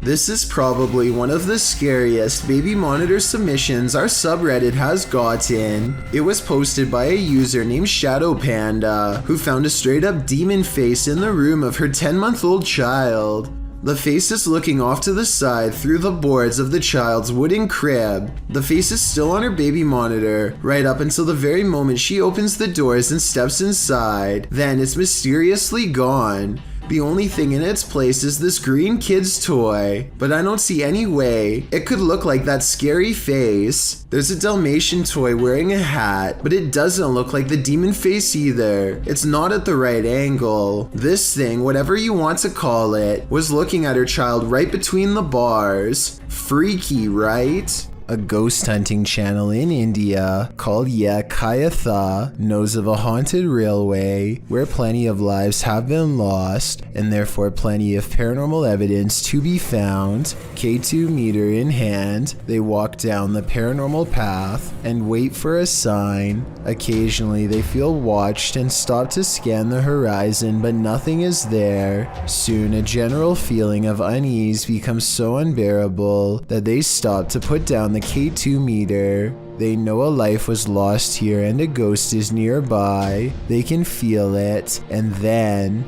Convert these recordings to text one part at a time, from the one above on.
This is probably one of the scariest baby monitor submissions our subreddit has gotten. It was posted by a user named Shadow Panda, who found a straight up demon face in the room of her 10-month-old child. The face is looking off to the side through the boards of the child's wooden crib. The face is still on her baby monitor, right up until the very moment she opens the doors and steps inside. Then it's mysteriously gone. The only thing in its place is this green kid's toy, but I don't see any way it could look like that scary face. There's a Dalmatian toy wearing a hat, but it doesn't look like the demon face either. It's not at the right angle. This thing, whatever you want to call it, was looking at her child right between the bars. Freaky, right? A ghost hunting channel in India called Kayatha knows of a haunted railway where plenty of lives have been lost and therefore plenty of paranormal evidence to be found. K2 meter in hand, they walk down the paranormal path and wait for a sign. Occasionally they feel watched and stop to scan the horizon, but nothing is there. Soon a general feeling of unease becomes so unbearable that they stop to put down the K2 meter. They know a life was lost here and a ghost is nearby. They can feel it, and then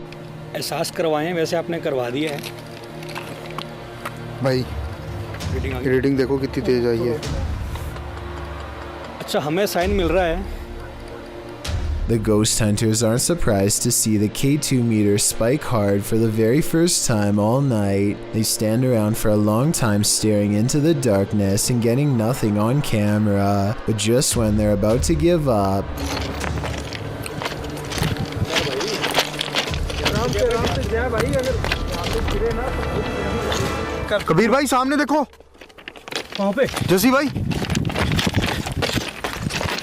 एहसास करवाएं वैसे आपने करवा दिया है भाई reading देखो कितनी तेज आई है अच्छा हमें साइन मिल रहा है The ghost hunters aren't surprised to see the K2 meter spike hard for the very first time all night. They stand around for a long time staring into the darkness and getting nothing on camera, but just when they're about to give up, Kabir भाई सामने देखो वहाँ पे जसी भाई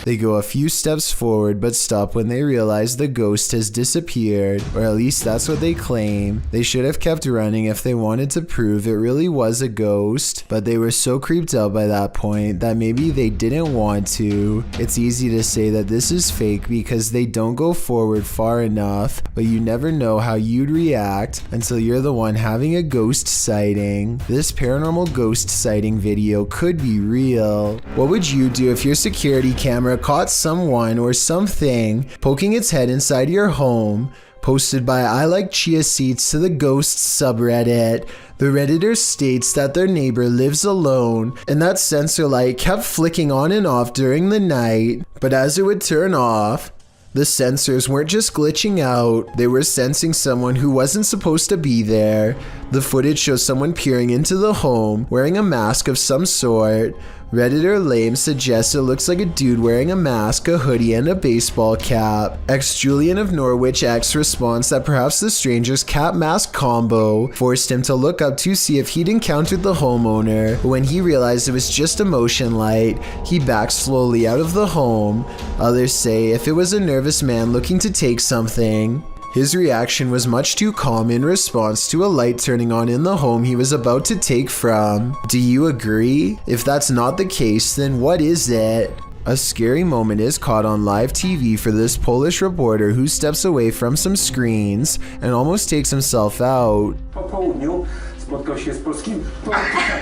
they go a few steps forward but stop when they realize the ghost has disappeared, or at least that's what they claim. They should have kept running if they wanted to prove it really was a ghost, but they were so creeped out by that point that maybe they didn't want to. It's easy to say that this is fake because they don't go forward far enough, but you never know how you'd react until you're the one having a ghost sighting. This paranormal ghost sighting video could be real. What would you do if your security camera caught someone or something poking its head inside your home? Posted by I Like Chia Seeds to the Ghosts subreddit. The redditor states that their neighbor lives alone and that sensor light kept flicking on and off during the night, but as it would turn off, the sensors weren't just glitching out, they were sensing someone who wasn't supposed to be there. The footage shows someone peering into the home, wearing a mask of some sort. Redditor Lame suggests it looks like a dude wearing a mask, a hoodie, and a baseball cap. Julian of Norwich X responds that perhaps the stranger's cap mask combo forced him to look up to see if he'd encountered the homeowner, but when he realized it was just a motion light, he backed slowly out of the home. Others say if it was a nervous man looking to take something. His reaction was much too calm in response to a light turning on in the home he was about to take from. Do you agree? If that's not the case, then what is it? A scary moment is caught on live TV for this Polish reporter who steps away from some screens and almost takes himself out.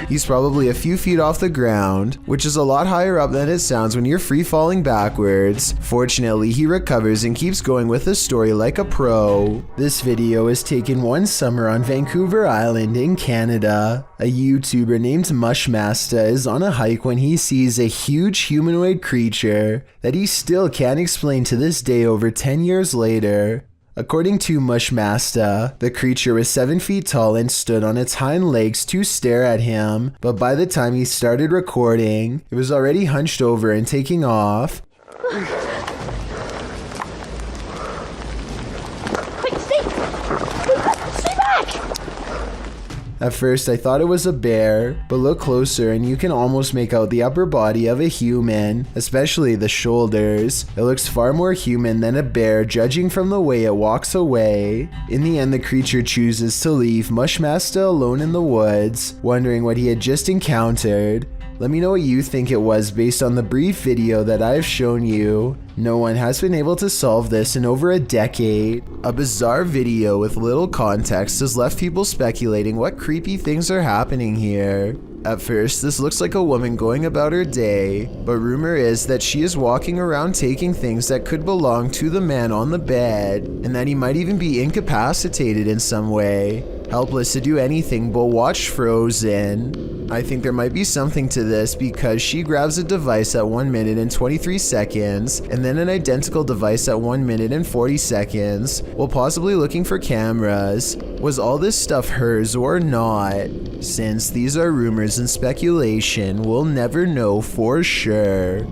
He's probably a few feet off the ground, which is a lot higher up than it sounds when you're free falling backwards. Fortunately, he recovers and keeps going with the story like a pro. This video is taken one summer on Vancouver Island in Canada. A YouTuber named Mushmaster is on a hike when he sees a huge humanoid creature that he still can't explain to this day over 10 years later. According to Mushmaster, the creature was 7 feet tall and stood on its hind legs to stare at him, but by the time he started recording, it was already hunched over and taking off. At first I thought it was a bear, but look closer and you can almost make out the upper body of a human, especially the shoulders. It looks far more human than a bear judging from the way it walks away. In the end, the creature chooses to leave Mushmaster alone in the woods, wondering what he had just encountered. Let me know what you think it was based on the brief video that I've shown you. No one has been able to solve this in over a decade. A bizarre video with little context has left people speculating what creepy things are happening here. At first, this looks like a woman going about her day, but rumor is that she is walking around taking things that could belong to the man on the bed, and that he might even be incapacitated in some way, helpless to do anything but watch Frozen. I think there might be something to this because she grabs a device at 1 minute and 23 seconds, and then an identical device at 1 minute and 40 seconds, while possibly looking for cameras. Was all this stuff hers or not? Since these are rumors and speculation, we'll never know for sure.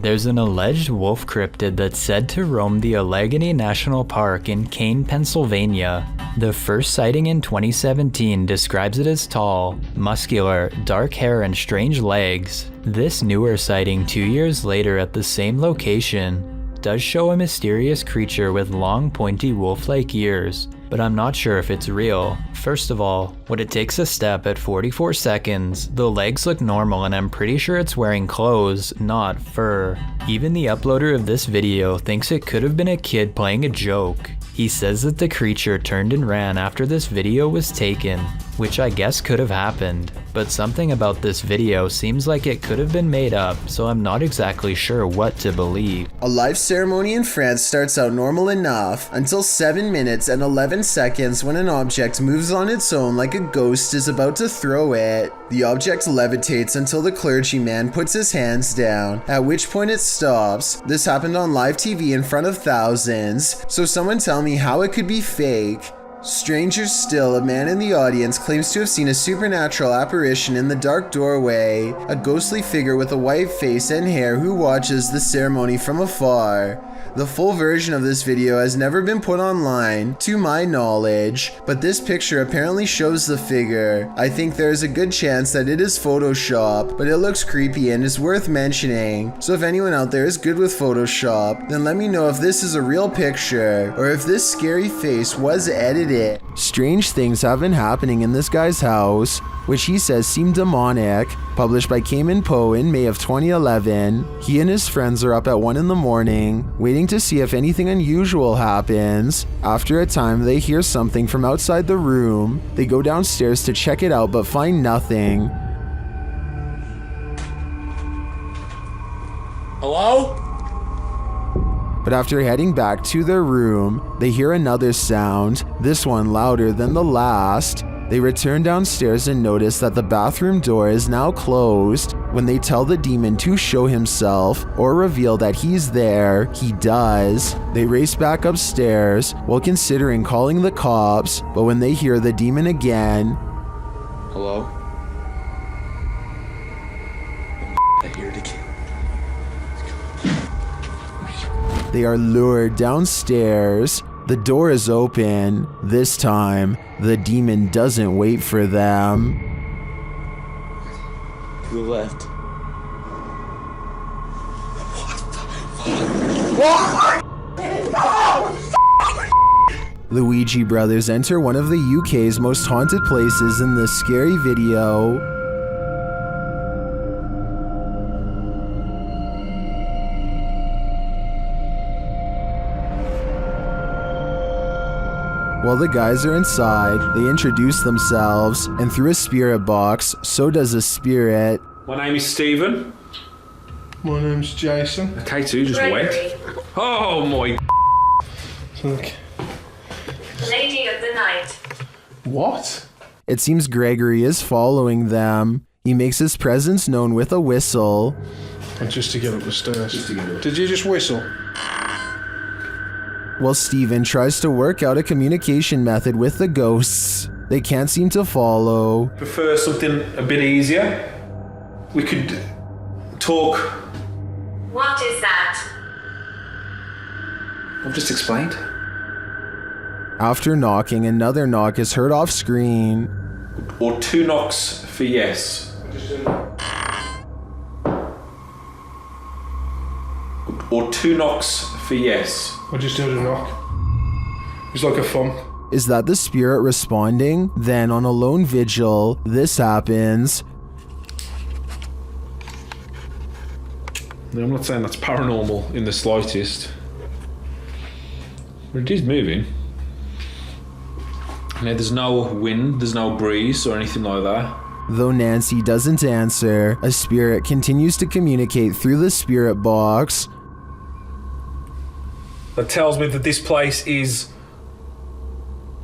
There's an alleged wolf cryptid that's said to roam the Allegheny National Park in Kane, Pennsylvania. The first sighting in 2017 describes it as tall, muscular, dark hair and strange legs. This newer sighting 2 years later at the same location does show a mysterious creature with long pointy wolf-like ears, but I'm not sure if it's real. First of all, when it takes a step at 44 seconds, the legs look normal and I'm pretty sure it's wearing clothes, not fur. Even the uploader of this video thinks it could have been a kid playing a joke. He says that the creature turned and ran after this video was taken, which I guess could have happened, but something about this video seems like it could have been made up, so I'm not exactly sure what to believe. A live ceremony in France starts out normal enough until 7 minutes and 11 seconds when an object moves on its own like a ghost is about to throw it. The object levitates until the clergyman puts his hands down, at which point it stops. This happened on live TV in front of thousands, so someone tell me how it could be fake. Stranger still, a man in the audience claims to have seen a supernatural apparition in the dark doorway, a ghostly figure with a white face and hair who watches the ceremony from afar. The full version of this video has never been put online, to my knowledge, but this picture apparently shows the figure. I think there is a good chance that it is Photoshop, but it looks creepy and is worth mentioning. So if anyone out there is good with Photoshop, then let me know if this is a real picture, or if this scary face was edited. Strange things have been happening in this guy's house, which he says seem demonic. Published by Cayman Poe in May of 2011, he and his friends are up at 1 in the morning, waiting to see if anything unusual happens. After a time, they hear something from outside the room. They go downstairs to check it out but find nothing. Hello? But after heading back to their room, they hear another sound, this one louder than the last. They return downstairs and notice that the bathroom door is now closed. When they tell the demon to show himself or reveal that he's there, he does. They race back upstairs while considering calling the cops, but when they hear the demon again, Hello? I hear it again. they are lured downstairs. The door is open. This time, the demon doesn't wait for them. To the left. The Ouija brothers enter one of the UK's most haunted places in this scary video. While the guys are inside, they introduce themselves, and through a spirit box, so does a spirit. My name is Stephen. My name's Jason. K2 just went. Oh my. Look. Lady of the night. What? It seems Gregory is following them. He makes his presence known with a whistle. And just to get up the stairs. Did you just whistle? While Steven tries to work out a communication method with the ghosts, they can't seem to follow. Prefer something a bit easier? We could talk. What is that? I've just explained. After knocking, another knock is heard off screen. Or 2 knocks for yes. Or 2 knocks for yes. I just heard a knock. It's like a thump. Is that the spirit responding? Then on a lone vigil, this happens. Now, I'm not saying that's paranormal in the slightest, but it is moving. Now, there's no wind, there's no breeze or anything like that. Though Nancy doesn't answer, a spirit continues to communicate through the spirit box. That tells me that this place is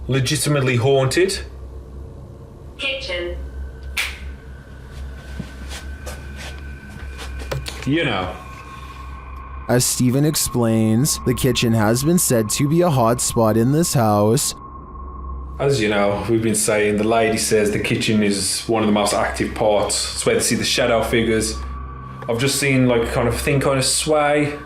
legitimately haunted. Kitchen. You know. As Steven explains, the kitchen has been said to be a hot spot in this house. As you know, we've been saying, the lady says the kitchen is one of the most active parts. It's where they see the shadow figures. I've just seen like kind of sway.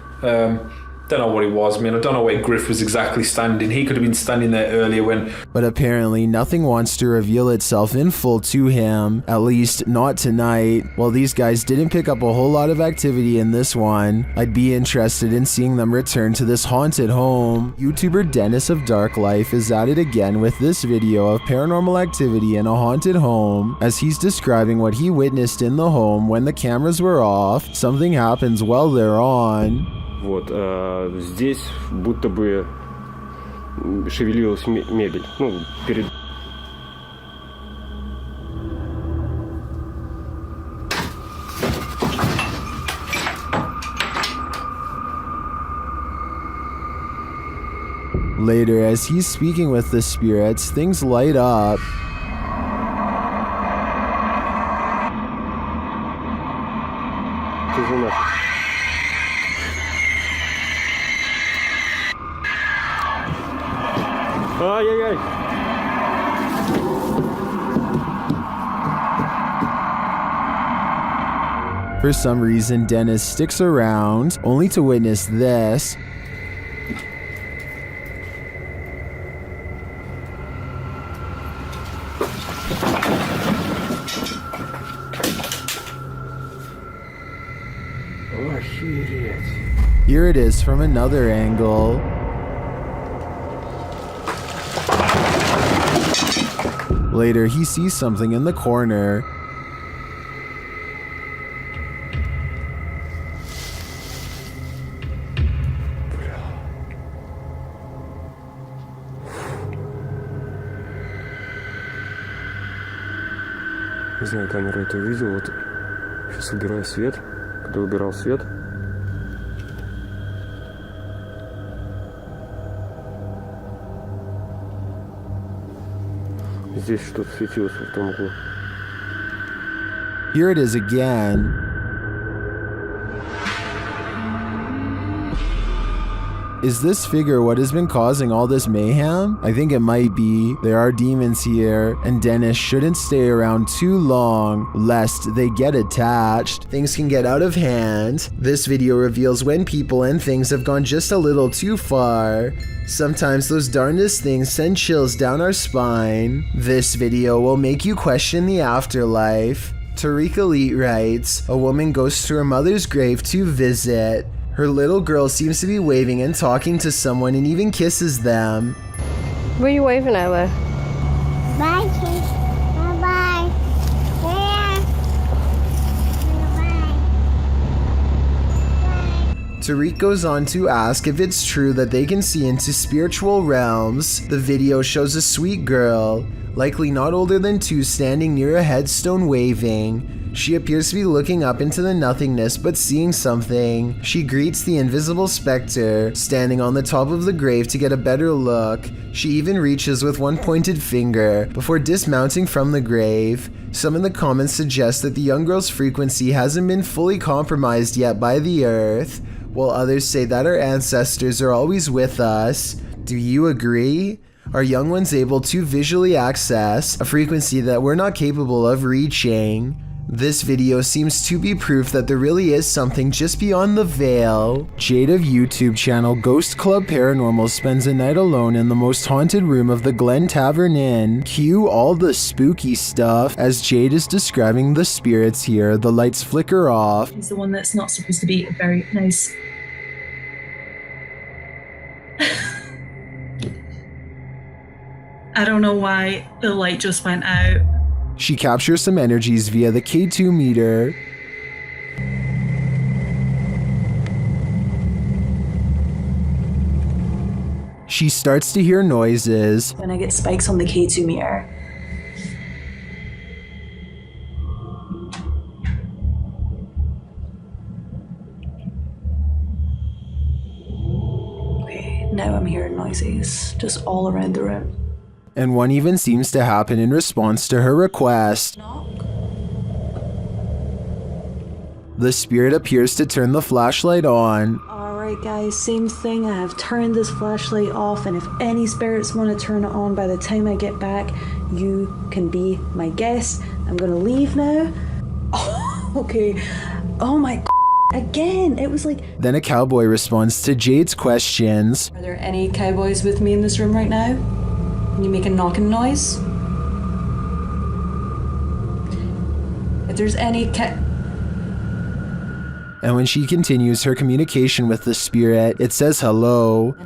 Don't know what it was. I mean, I don't know where Griff was exactly standing. He could have been standing there earlier when... But apparently nothing wants to reveal itself in full to him, at least not tonight. While these guys didn't pick up a whole lot of activity in this one, I'd be interested in seeing them return to this haunted home. YouTuber Dennis of Dark Life is at it again with this video of paranormal activity in a haunted home. As he's describing what he witnessed in the home when the cameras were off, something happens while they're on. Вот, здесь будто бы шевелилась мебель. Ну, перед... Later, as he's speaking with the spirits, things light up. Тишина. Ай-яй-яй! For some reason, Dennis sticks around, only to witness this. Here it is from another angle. Later, he sees something in the corner. Не знаю, камера это увидела. Вот сейчас убираю свет. Когда убирал свет, здесь что-то светилось в том углу. Here it is again. Is this figure what has been causing all this mayhem? I think it might be. There are demons here, and Dennis shouldn't stay around too long, lest they get attached. Things can get out of hand. This video reveals when people and things have gone just a little too far. Sometimes those darndest things send chills down our spine. This video will make you question the afterlife. Tariq Elite writes, a woman goes to her mother's grave to visit. Her little girl seems to be waving and talking to someone and even kisses them. What are you waving at, Liv? Bye, kids. Bye-bye. Yeah. Bye. Tariq goes on to ask if it's true that they can see into spiritual realms. The video shows a sweet girl, likely not older than 2, standing near a headstone waving. She appears to be looking up into the nothingness but seeing something. She greets the invisible specter, standing on the top of the grave to get a better look. She even reaches with one pointed finger before dismounting from the grave. Some in the comments suggest that the young girl's frequency hasn't been fully compromised yet by the earth, while others say that our ancestors are always with us. Do you agree? Are young ones able to visually access a frequency that we're not capable of reaching? This video seems to be proof that there really is something just beyond the veil. Jade of YouTube channel Ghost Club Paranormal spends a night alone in the most haunted room of the Glen Tavern Inn. Cue all the spooky stuff. As Jade is describing the spirits here, the lights flicker off. He's the one that's not supposed to be very nice. I don't know why the light just went out. She captures some energies via the K2 meter. she starts to hear noises. When I get spikes on the K2 meter. Okay, now I'm hearing noises just all around the room. And one even seems to happen in response to her request. The spirit appears to turn the flashlight on. Alright guys, same thing. I have turned this flashlight off, and if any spirits want to turn it on by the time I get back, you can be my guest. I'm gonna leave now. Oh, okay. Oh my again, it was like... Then a cowboy responds to Jade's questions. Are there any cowboys with me in this room right now? Can you make a knocking noise? If there's any And when she continues her communication with the spirit, it says hello.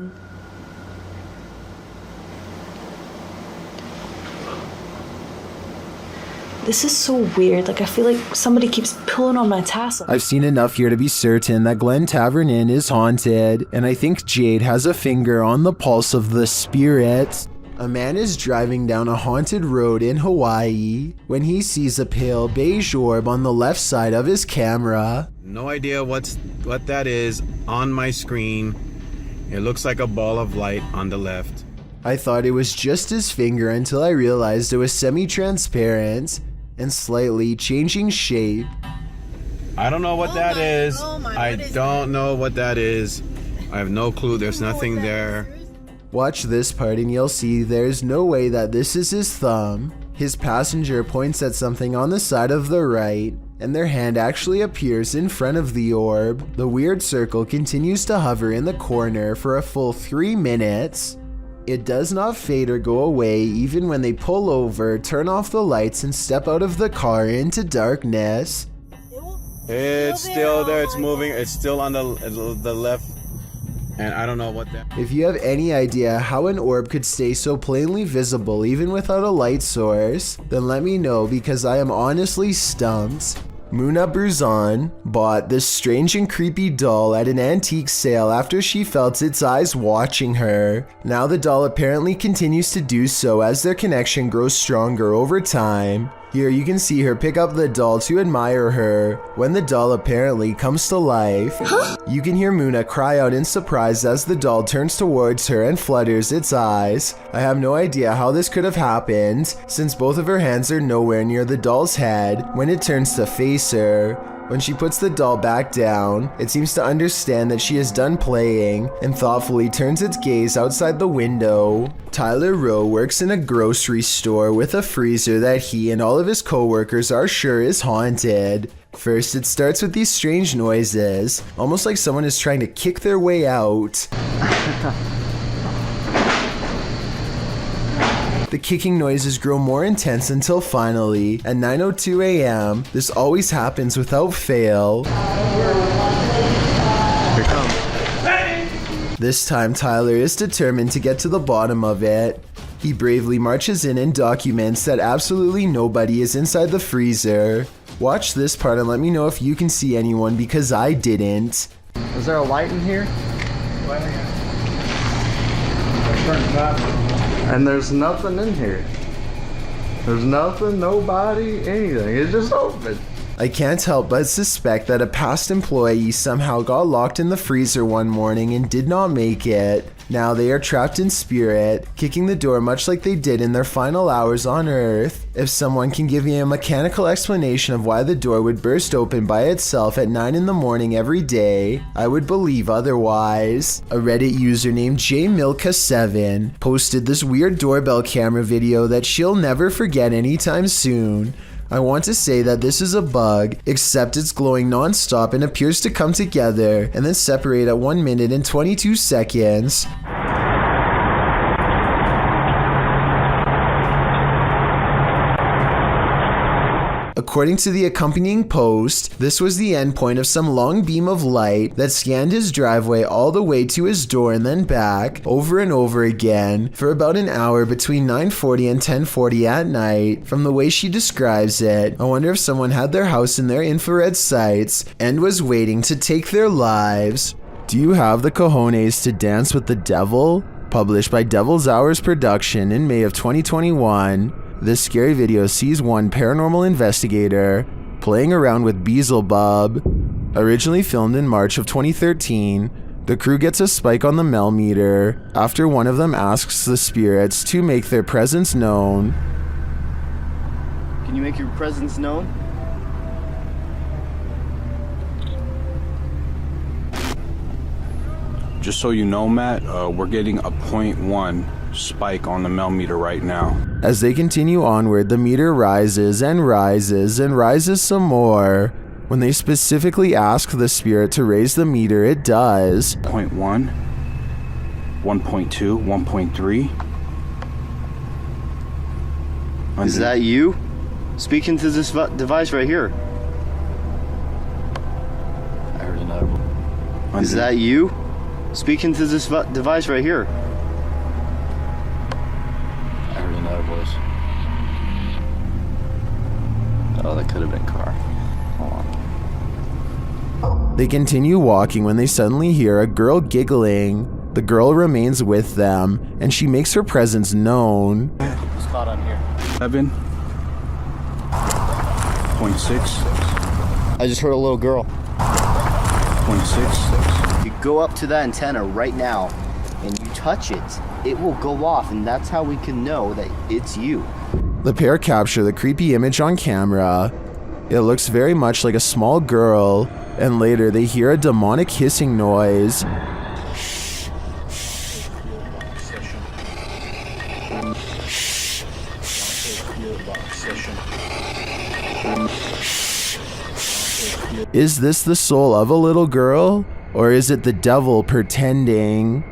This is so weird. Like, I feel like somebody keeps pulling on my tassel. I've seen enough here to be certain that Glen Tavern Inn is haunted, and I think Jade has a finger on the pulse of the spirit. A man is driving down a haunted road in Hawaii when he sees a pale beige orb on the left side of his camera. No idea what that is on my screen. It looks like a ball of light on the left. I thought it was just his finger until I realized it was semi-transparent and slightly changing shape. I don't know what that is. I don't know what that is. I have no clue. There's nothing there. Watch this part and you'll see there's no way that this is his thumb. His passenger points at something on the side of the right, and their hand actually appears in front of the orb. The weird circle continues to hover in the corner for a full 3 minutes. It does not fade or go away even when they pull over, turn off the lights, and step out of the car into darkness. It's still there. It's moving. It's still on the left. And I don't know what that... If you have any idea how an orb could stay so plainly visible even without a light source, then let me know because I am honestly stumped. Muna Bruzan bought this strange and creepy doll at an antique sale after she felt its eyes watching her. Now the doll apparently continues to do so as their connection grows stronger over time. Here you can see her pick up the doll to admire her. When the doll apparently comes to life, you can hear Muna cry out in surprise as the doll turns towards her and flutters its eyes. I have no idea how this could have happened, since both of her hands are nowhere near the doll's head when it turns to face her. When she puts the doll back down, it seems to understand that she is done playing and thoughtfully turns its gaze outside the window. Tyler Rowe works in a grocery store with a freezer that he and all of his co-workers are sure is haunted. First, it starts with these strange noises, almost like someone is trying to kick their way out. The kicking noises grow more intense until finally, at 9:02 a.m., this always happens without fail. Here comes. This time Tyler is determined to get to the bottom of it. He bravely marches in and documents that absolutely nobody is inside the freezer. Watch this part and let me know if you can see anyone because I didn't. Is there a light in here? And there's nothing in here. There's nothing, nobody, anything. It's just open. I can't help but suspect that a past employee somehow got locked in the freezer one morning and did not make it. Now they are trapped in spirit, kicking the door much like they did in their final hours on Earth. If someone can give me a mechanical explanation of why the door would burst open by itself at 9 in the morning every day, I would believe otherwise. A Reddit user named JMilka7 posted this weird doorbell camera video that she'll never forget anytime soon. I want to say that this is a bug, except it's glowing non-stop and appears to come together and then separate at 1 minute and 22 seconds. According to the accompanying post, this was the endpoint of some long beam of light that scanned his driveway all the way to his door and then back, over and over again, for about an hour between 9:40 and 10:40 at night. From the way she describes it, I wonder if someone had their house in their infrared sights and was waiting to take their lives. Do you have the cojones to dance with the devil? Published by Devil's Hours Production in May of 2021, this scary video sees one paranormal investigator playing around with Beelzebub. Originally filmed in March of 2013, the crew gets a spike on the meter after one of them asks the spirits to make their presence known. Can you make your presence known? Just so you know, Matt, we're getting a 0.1 spike on the meter right now. As they continue onward, the meter rises and rises and rises some more. When they specifically ask the spirit to raise the meter, it does. 0.1, 1.2, 1.3. Is that you? Speaking to this device right here. I heard another one. Is that you? Speaking to this device right here. I heard another voice. Oh, that could have been car. Hold on. They continue walking when they suddenly hear a girl giggling. The girl remains with them, and she makes her presence known. Spot on here. 7.6. I just heard a little girl. 0.6. You go up to that antenna right now and you touch it, it will go off, and that's how we can know that it's you. The pair capture the creepy image on camera. It looks very much like a small girl, and later they hear a demonic hissing noise. Is this the soul of a little girl? Or is it the devil pretending?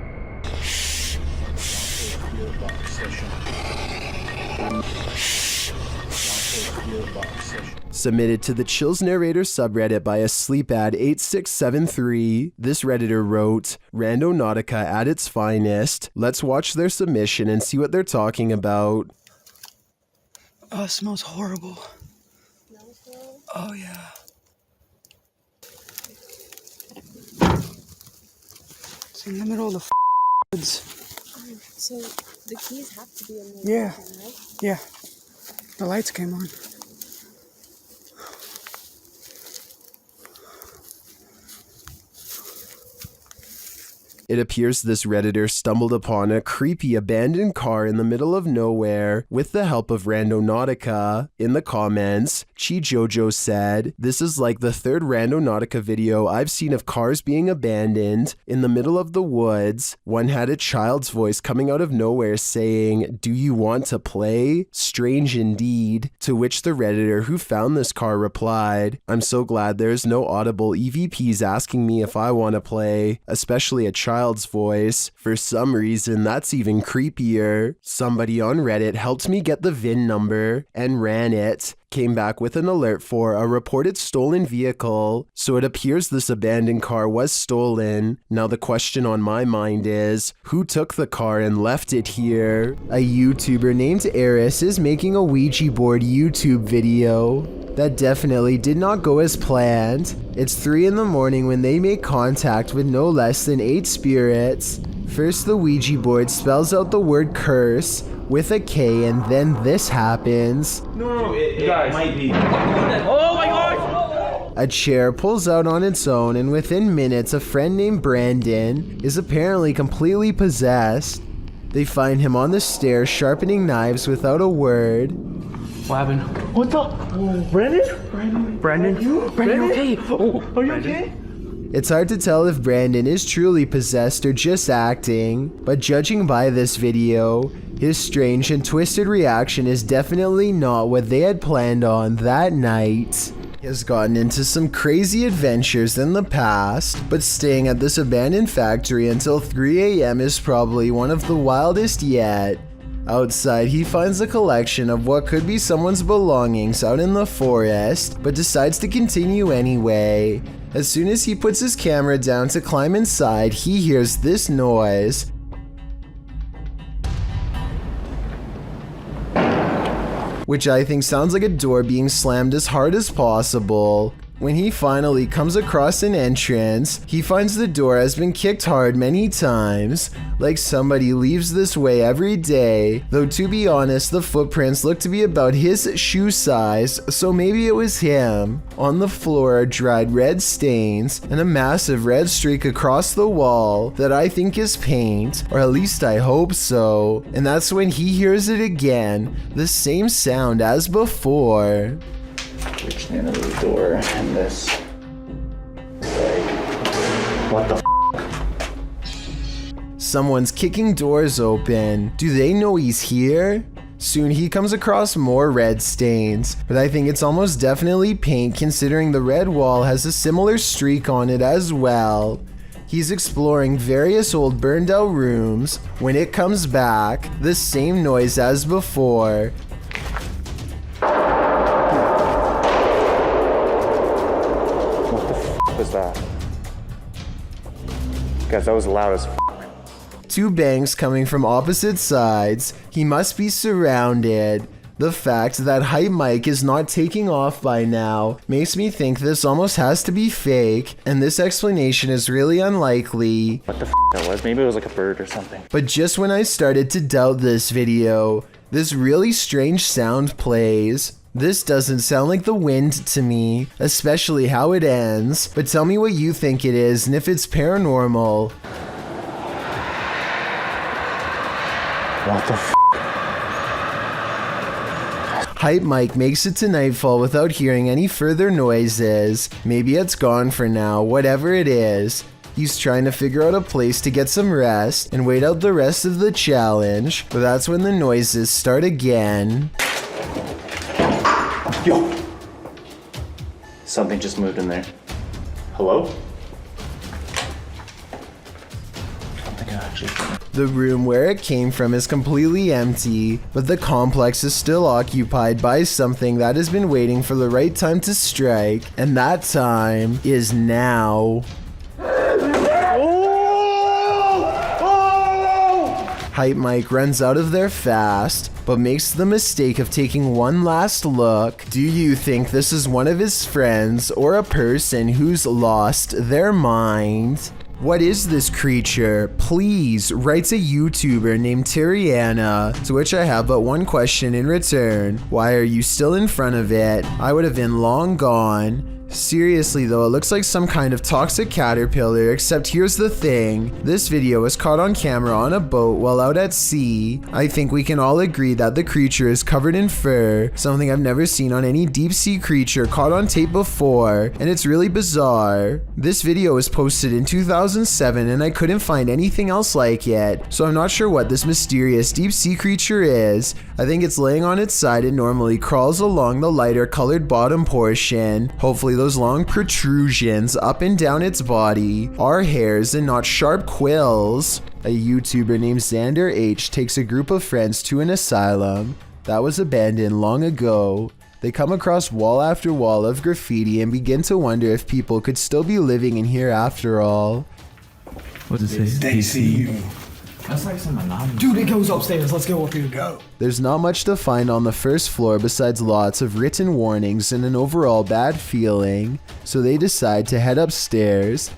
Submitted to the Chills Narrator subreddit by a sleepad8673, this redditor wrote, Randonautica at its finest. Let's watch their submission and see what they're talking about. Oh, it smells horrible. Oh, yeah. It's in the middle of the woods. So the keys have to be in there. Yeah. Right? Yeah. The lights came on. It appears this redditor stumbled upon a creepy abandoned car in the middle of nowhere with the help of Randonautica. In the comments, Chi Jojo said, "This is like the third Randonautica video I've seen of cars being abandoned in the middle of the woods. One had a child's voice coming out of nowhere saying, 'Do you want to play?' Strange indeed." To which the redditor who found this car replied, "I'm so glad there's no audible EVPs asking me if I want to play, especially a child's voice. For some reason, that's even creepier. Somebody on Reddit helped me get the VIN number and ran it. Came back with an alert for a reported stolen vehicle, so it appears this abandoned car was stolen. Now the question on my mind is, who took the car and left it here?" A YouTuber named Eris is making a Ouija board YouTube video. That definitely did not go as planned. It's 3 in the morning when they make contact with no less than 8 spirits. First, the Ouija board spells out the word curse with a K, and then this happens. No, it might be. Oh my gosh! A chair pulls out on its own, and within minutes, a friend named Brandon is apparently completely possessed. They find him on the stairs sharpening knives without a word. What happened? What the? Brandon? Brandon, you okay? Oh, are you okay? It's hard to tell if Brandon is truly possessed or just acting, but judging by this video, his strange and twisted reaction is definitely not what they had planned on that night. He has gotten into some crazy adventures in the past, but staying at this abandoned factory until 3 a.m. is probably one of the wildest yet. Outside, he finds a collection of what could be someone's belongings out in the forest, but decides to continue anyway. As soon as he puts his camera down to climb inside, he hears this noise. Which I think sounds like a door being slammed as hard as possible. When he finally comes across an entrance, he finds the door has been kicked hard many times, like somebody leaves this way every day, though to be honest, the footprints look to be about his shoe size, so maybe it was him. On the floor are dried red stains and a massive red streak across the wall that I think is paint, or at least I hope so. And that's when he hears it again, the same sound as before. Reaching into the door and this. Like, what the Someone's kicking doors open. Do they know he's here? Soon he comes across more red stains, but I think it's almost definitely paint considering the red wall has a similar streak on it as well. He's exploring various old burned out rooms. When it comes back, the same noise as before. Was that? Guys, that was loud as f. Two bangs coming from opposite sides. He must be surrounded. The fact that Hype Mike is not taking off by now makes me think this almost has to be fake, and this explanation is really unlikely. What the f that was? Maybe it was like a bird or something. But just when I started to doubt this video, this really strange sound plays. This doesn't sound like the wind to me, especially how it ends, but tell me what you think it is and if it's paranormal. What the f? Hype Mike makes it to nightfall without hearing any further noises. Maybe it's gone for now, whatever it is. He's trying to figure out a place to get some rest and wait out the rest of the challenge, but that's when the noises start again. Yo! Something just moved in there. Hello? The room where it came from is completely empty, but the complex is still occupied by something that has been waiting for the right time to strike, and that time is now. Hype Mike runs out of there fast, but makes the mistake of taking one last look. Do you think this is one of his friends or a person who's lost their mind? What is this creature? Please, writes a YouTuber named Terriana, to which I have but one question in return. Why are you still in front of it? I would have been long gone. Seriously though, it looks like some kind of toxic caterpillar, except here's the thing. This video was caught on camera on a boat while out at sea. I think we can all agree that the creature is covered in fur, something I've never seen on any deep sea creature caught on tape before, and it's really bizarre. This video was posted in 2007 and I couldn't find anything else like it, so I'm not sure what this mysterious deep sea creature is. I think it's laying on its side and normally crawls along the lighter colored bottom portion. Hopefully those long protrusions up and down its body are hairs and not sharp quills. A YouTuber named Xander H takes a group of friends to an asylum that was abandoned long ago. They come across wall after wall of graffiti and begin to wonder if people could still be living in here after all. What does it say? They see you. That's like some anonymous. Dude, it goes upstairs. Let's go up here. Go. There's not much to find on the first floor besides lots of written warnings and an overall bad feeling, so they decide to head upstairs.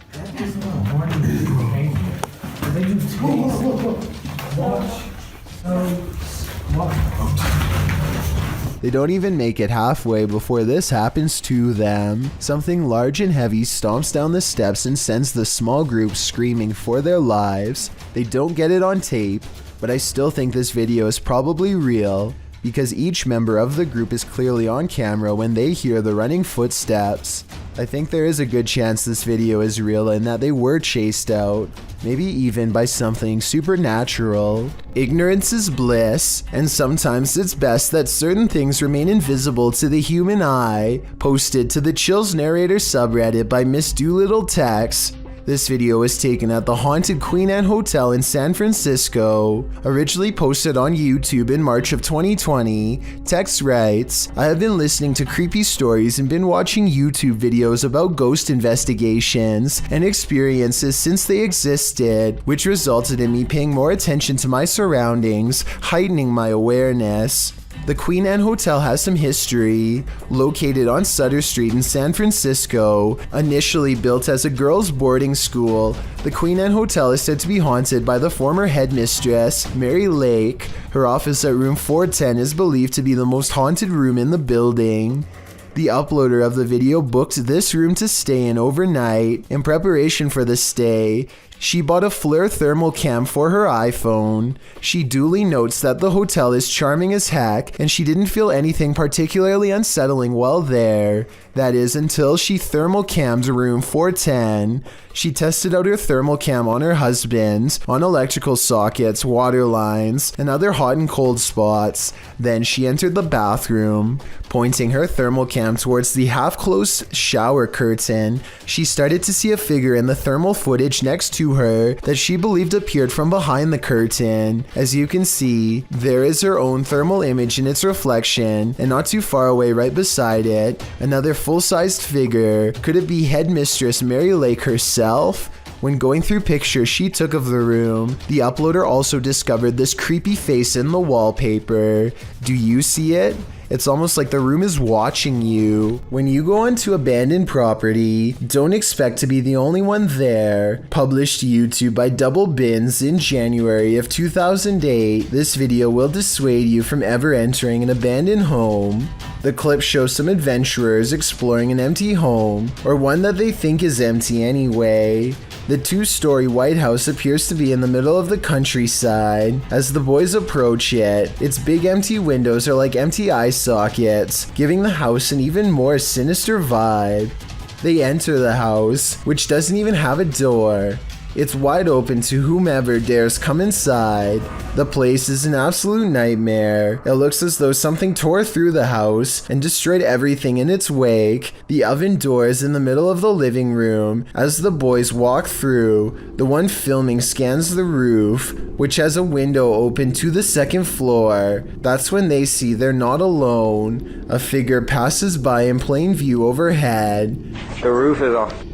They don't even make it halfway before this happens to them. Something large and heavy stomps down the steps and sends the small group screaming for their lives. They don't get it on tape, but I still think this video is probably real, because each member of the group is clearly on camera when they hear the running footsteps. I think there is a good chance this video is real and that they were chased out, maybe even by something supernatural. Ignorance is bliss, and sometimes it's best that certain things remain invisible to the human eye. Posted to the Chills Narrator subreddit by Miss Doolittle Tex. This video was taken at the Haunted Queen Anne Hotel in San Francisco. Originally posted on YouTube in March of 2020, Tex writes, I have been listening to creepy stories and been watching YouTube videos about ghost investigations and experiences since they existed, which resulted in me paying more attention to my surroundings, heightening my awareness. The Queen Anne Hotel has some history. Located on Sutter Street in San Francisco, initially built as a girls' boarding school, the Queen Anne Hotel is said to be haunted by the former headmistress, Mary Lake. Her office at room 410 is believed to be the most haunted room in the building. The uploader of the video booked this room to stay in overnight. In preparation for the stay, she bought a FLIR thermal cam for her iPhone. She duly notes that the hotel is charming as heck, and she didn't feel anything particularly unsettling while there. That is, until she thermal cammed room 410. She tested out her thermal cam on her husband, on electrical sockets, water lines, and other hot and cold spots. Then she entered the bathroom. Pointing her thermal cam towards the half-closed shower curtain, she started to see a figure in the thermal footage next to her that she believed appeared from behind the curtain. As you can see, there is her own thermal image in its reflection, and not too far away right beside it, another full-sized figure. Could it be headmistress Mary Lake herself? When going through pictures she took of the room, the uploader also discovered this creepy face in the wallpaper. Do you see it? It's almost like the room is watching you. When you go onto abandoned property, don't expect to be the only one there. Published to YouTube by Double Bins in January of 2008, this video will dissuade you from ever entering an abandoned home. The clip shows some adventurers exploring an empty home, or one that they think is empty anyway. The two-story White House appears to be in the middle of the countryside. As the boys approach it, its big empty windows are like empty eye sockets, giving the house an even more sinister vibe. They enter the house, which doesn't even have a door. It's wide open to whomever dares come inside. The place is an absolute nightmare. It looks as though something tore through the house and destroyed everything in its wake. The oven door is in the middle of the living room. As the boys walk through, the one filming scans the roof, which has a window open to the second floor. That's when they see they're not alone. A figure passes by in plain view overhead. The roof is off.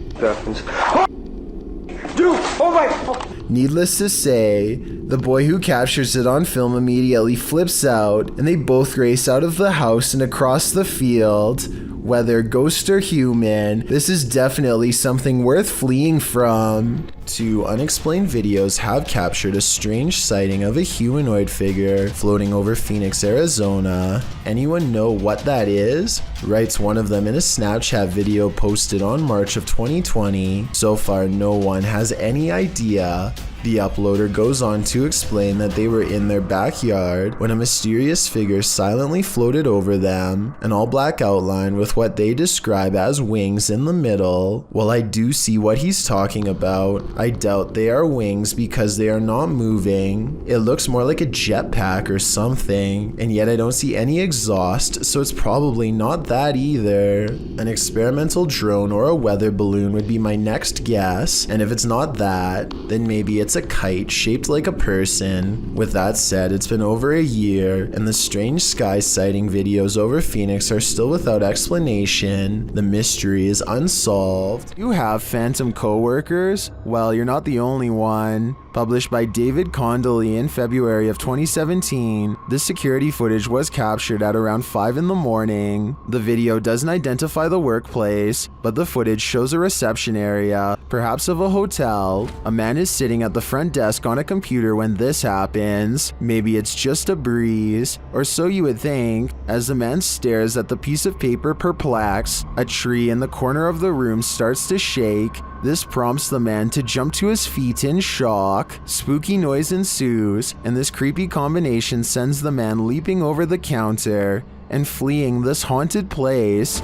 Dude, oh my! Needless to say, the boy who captures it on film immediately flips out, and they both race out of the house and across the field. Whether ghost or human, this is definitely something worth fleeing from. Two unexplained videos have captured a strange sighting of a humanoid figure floating over Phoenix, Arizona. Anyone know what that is? Writes one of them in a Snapchat video posted on March of 2020. So far, no one has any idea. The uploader goes on to explain that they were in their backyard when a mysterious figure silently floated over them, an all-black outline with what they describe as wings in the middle. While I do see what he's talking about, I doubt they are wings because they are not moving. It looks more like a jetpack or something, and yet I don't see any exhaust, so it's probably not that either. An experimental drone or a weather balloon would be my next guess, and if it's not that, then maybe it's a kite shaped like a person. With that said, it's been over a year, and the strange sky sighting videos over Phoenix are still without explanation. The mystery is unsolved. You have phantom co-workers? Well, you're not the only one. Published by David Condolly in February of 2017, this security footage was captured at around 5 in the morning. The video doesn't identify the workplace, but the footage shows a reception area, perhaps of a hotel. A man is sitting at the front desk on a computer when this happens. Maybe it's just a breeze, or so you would think. As the man stares at the piece of paper perplexed, a tree in the corner of the room starts to shake. This prompts the man to jump to his feet in shock. Spooky noise ensues, and this creepy combination sends the man leaping over the counter and fleeing this haunted place.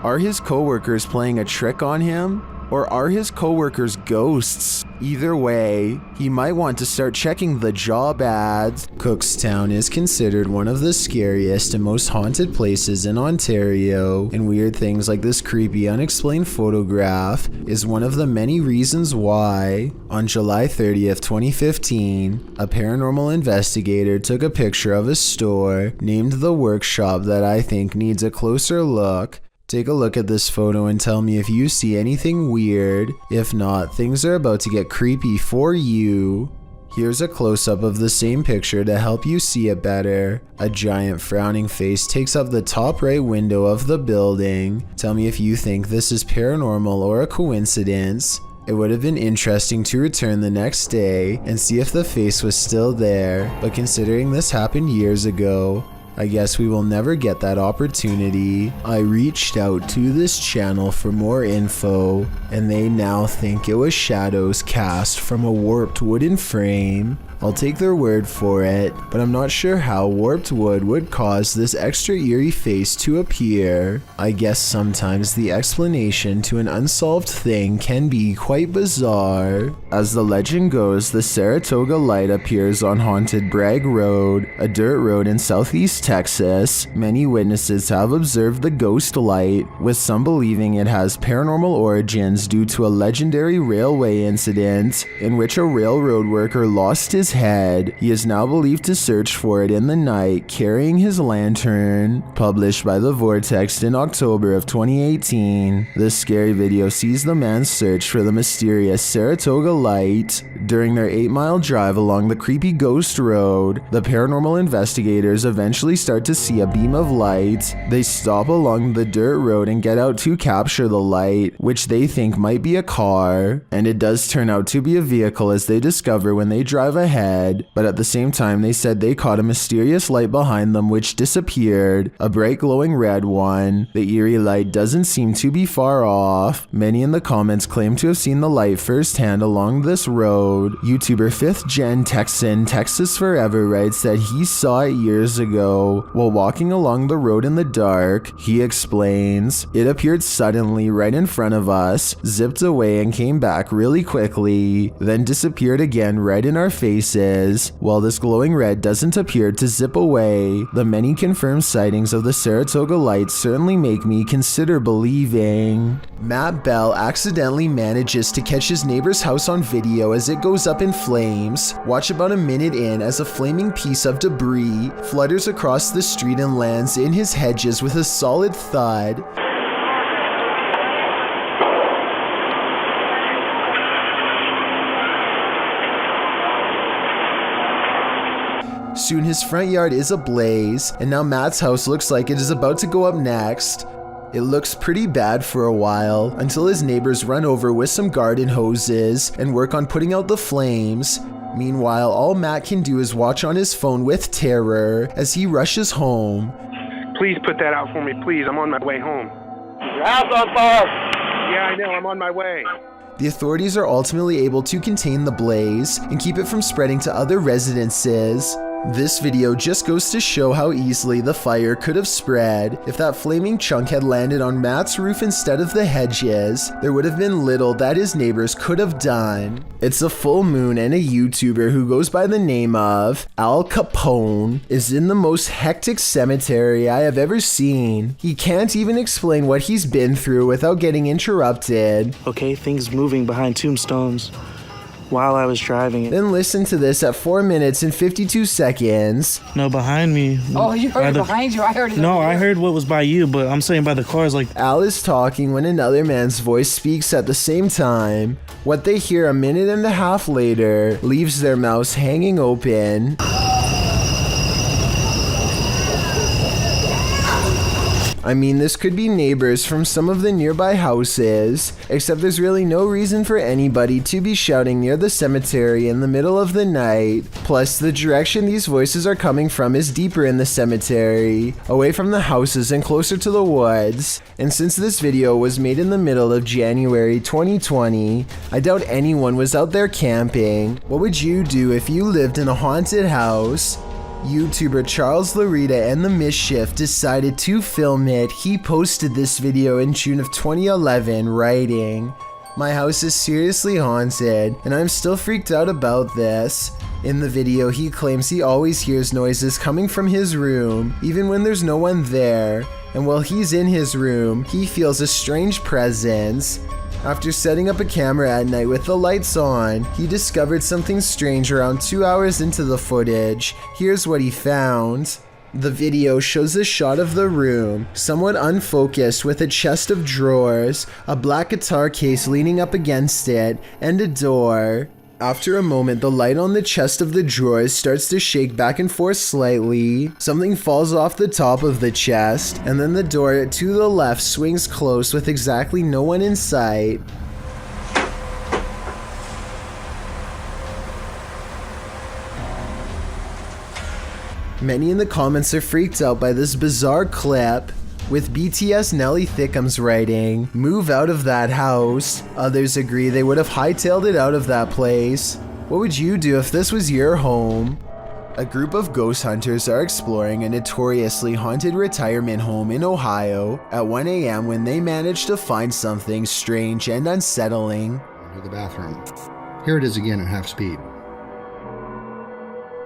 Are his coworkers playing a trick on him? Or are his coworkers ghosts? Either way, he might want to start checking the job ads. Cookstown is considered one of the scariest and most haunted places in Ontario, and weird things like this creepy unexplained photograph is one of the many reasons why. On July 30th, 2015, a paranormal investigator took a picture of a store named The Workshop that I think needs a closer look. Take a look at this photo and tell me if you see anything weird. If not, things are about to get creepy for you. Here's a close-up of the same picture to help you see it better. A giant frowning face takes up the top right window of the building. Tell me if you think this is paranormal or a coincidence. It would have been interesting to return the next day and see if the face was still there, but considering this happened years ago, I guess we will never get that opportunity. I reached out to this channel for more info, and they now think it was shadows cast from a warped wooden frame. I'll take their word for it, but I'm not sure how warped wood would cause this extra eerie face to appear. I guess sometimes the explanation to an unsolved thing can be quite bizarre. As the legend goes, the Saratoga light appears on Haunted Bragg Road, a dirt road in southeast Texas. Many witnesses have observed the ghost light, with some believing it has paranormal origins due to a legendary railway incident in which a railroad worker lost his head. He is now believed to search for it in the night, carrying his lantern. Published by The Vortex in October of 2018. This scary video sees the man search for the mysterious Saratoga light. During their 8-mile drive along the creepy ghost road, the paranormal investigators eventually start to see a beam of light. They stop along the dirt road and get out to capture the light, which they think might be a car, and it does turn out to be a vehicle as they discover when they drive ahead. But at the same time, they said they caught a mysterious light behind them which disappeared, a bright glowing red one. The eerie light doesn't seem to be far off. Many in the comments claim to have seen the light firsthand along this road. YouTuber 5th Gen Texan Texas Forever writes that he saw it years ago while walking along the road in the dark. He explains, "It appeared suddenly right in front of us, zipped away and came back really quickly, then disappeared again right in our faces. While this glowing red doesn't appear to zip away, the many confirmed sightings of the Saratoga light certainly make me consider believing." Matt Bell accidentally manages to catch his neighbor's house on video as it goes up in flames. Watch about a minute in as a flaming piece of debris flutters across the street and lands in his hedges with a solid thud. Soon his front yard is ablaze, and now Matt's house looks like it is about to go up next. It looks pretty bad for a while, until his neighbors run over with some garden hoses and work on putting out the flames. Meanwhile, all Matt can do is watch on his phone with terror as he rushes home. Please put that out for me, please. I'm on my way home. Your house on fire! Yeah, I know. I'm on my way. The authorities are ultimately able to contain the blaze and keep it from spreading to other residences. This video just goes to show how easily the fire could have spread. If that flaming chunk had landed on Matt's roof instead of the hedges, there would have been little that his neighbors could have done. It's a full moon, and a YouTuber who goes by the name of Al Capone is in the most hectic cemetery I have ever seen. He can't even explain what he's been through without getting interrupted. Okay, things moving behind tombstones while I was driving. Then listen to this at 4 minutes and 52 seconds. No, behind me. Oh, you heard it behind you? I heard it. No, I heard what was by you, but I'm saying by the cars. Like, Al is talking when another man's voice speaks at the same time. What they hear a minute and a half later leaves their mouths hanging open. I mean, this could be neighbors from some of the nearby houses, except there's really no reason for anybody to be shouting near the cemetery in the middle of the night. Plus, the direction these voices are coming from is deeper in the cemetery, away from the houses and closer to the woods. And since this video was made in the middle of January 2020, I doubt anyone was out there camping. What would you do if you lived in a haunted house? YouTuber Charles Larita and the Mischief decided to film it. He posted this video in June of 2011, writing, "My house is seriously haunted, and I'm still freaked out about this." In the video, he claims he always hears noises coming from his room, even when there's no one there, and while he's in his room, he feels a strange presence. After setting up a camera at night with the lights on, he discovered something strange around 2 hours into the footage. Here's what he found. The video shows a shot of the room, somewhat unfocused, with a chest of drawers, a black guitar case leaning up against it, and a door. After a moment, the light on the chest of the drawers starts to shake back and forth slightly. Something falls off the top of the chest, and then the door to the left swings close with exactly no one in sight. Many in the comments are freaked out by this bizarre clip, with BTS Nelly Thickums writing, "Move out of that house." Others agree they would have hightailed it out of that place. What would you do if this was your home? A group of ghost hunters are exploring a notoriously haunted retirement home in Ohio at 1 a.m. when they manage to find something strange and unsettling. To the bathroom. Here it is again at half speed.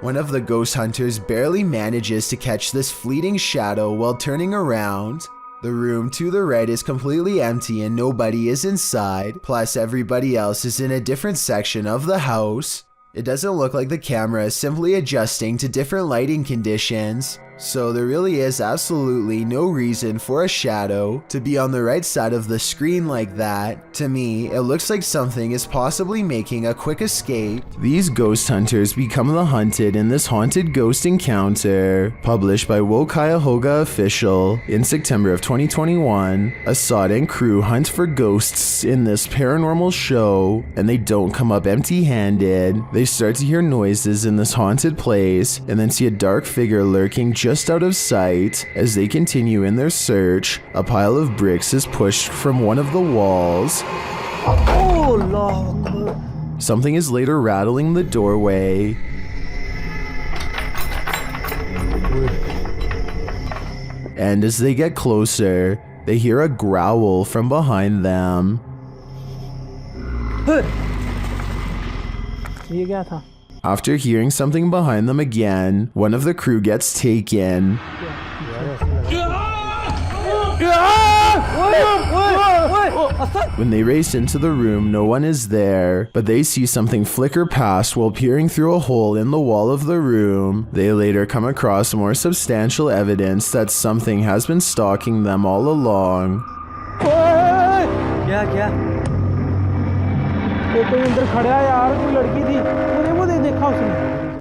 One of the ghost hunters barely manages to catch this fleeting shadow while turning around. The room to the right is completely empty and nobody is inside, plus everybody else is in a different section of the house. It doesn't look like the camera is simply adjusting to different lighting conditions, so there really is absolutely no reason for a shadow to be on the right side of the screen like that. To me, it looks like something is possibly making a quick escape. These ghost hunters become the hunted in this haunted ghost encounter, published by Wo Cuyahoga Official in September of 2021. Assad and crew hunt for ghosts in this paranormal show, and they don't come up empty-handed. They start to hear noises in this haunted place, and then see a dark figure lurking just out of sight. As they continue in their search, a pile of bricks is pushed from one of the walls. Oh, Lord. Something is later rattling the doorway. And as they get closer, they hear a growl from behind them. After hearing something behind them again, one of the crew gets taken. When they race into the room, no one is there, but they see something flicker past while peering through a hole in the wall of the room. They later come across more substantial evidence that something has been stalking them all along.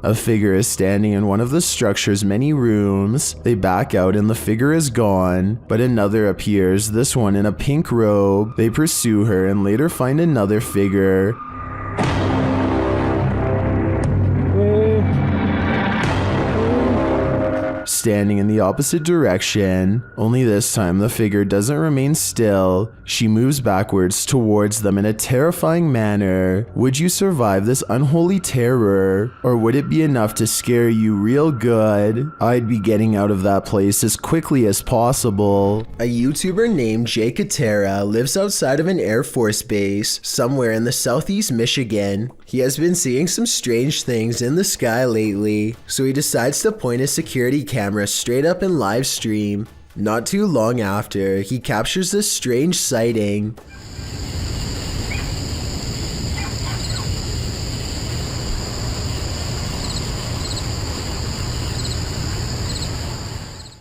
A figure is standing in one of the structure's many rooms. They back out and the figure is gone, but another appears, this one in a pink robe. They pursue her and later find another figure. Standing in the opposite direction, only this time the figure doesn't remain still. She moves backwards towards them in a terrifying manner. Would you survive this unholy terror, or would it be enough to scare you real good? I'd be getting out of that place as quickly as possible. A YouTuber named Jay Katera lives outside of an Air Force base somewhere in the southeast Michigan. He has been seeing some strange things in the sky lately, so he decides to point his security camera straight up and live stream. Not too long after, he captures this strange sighting.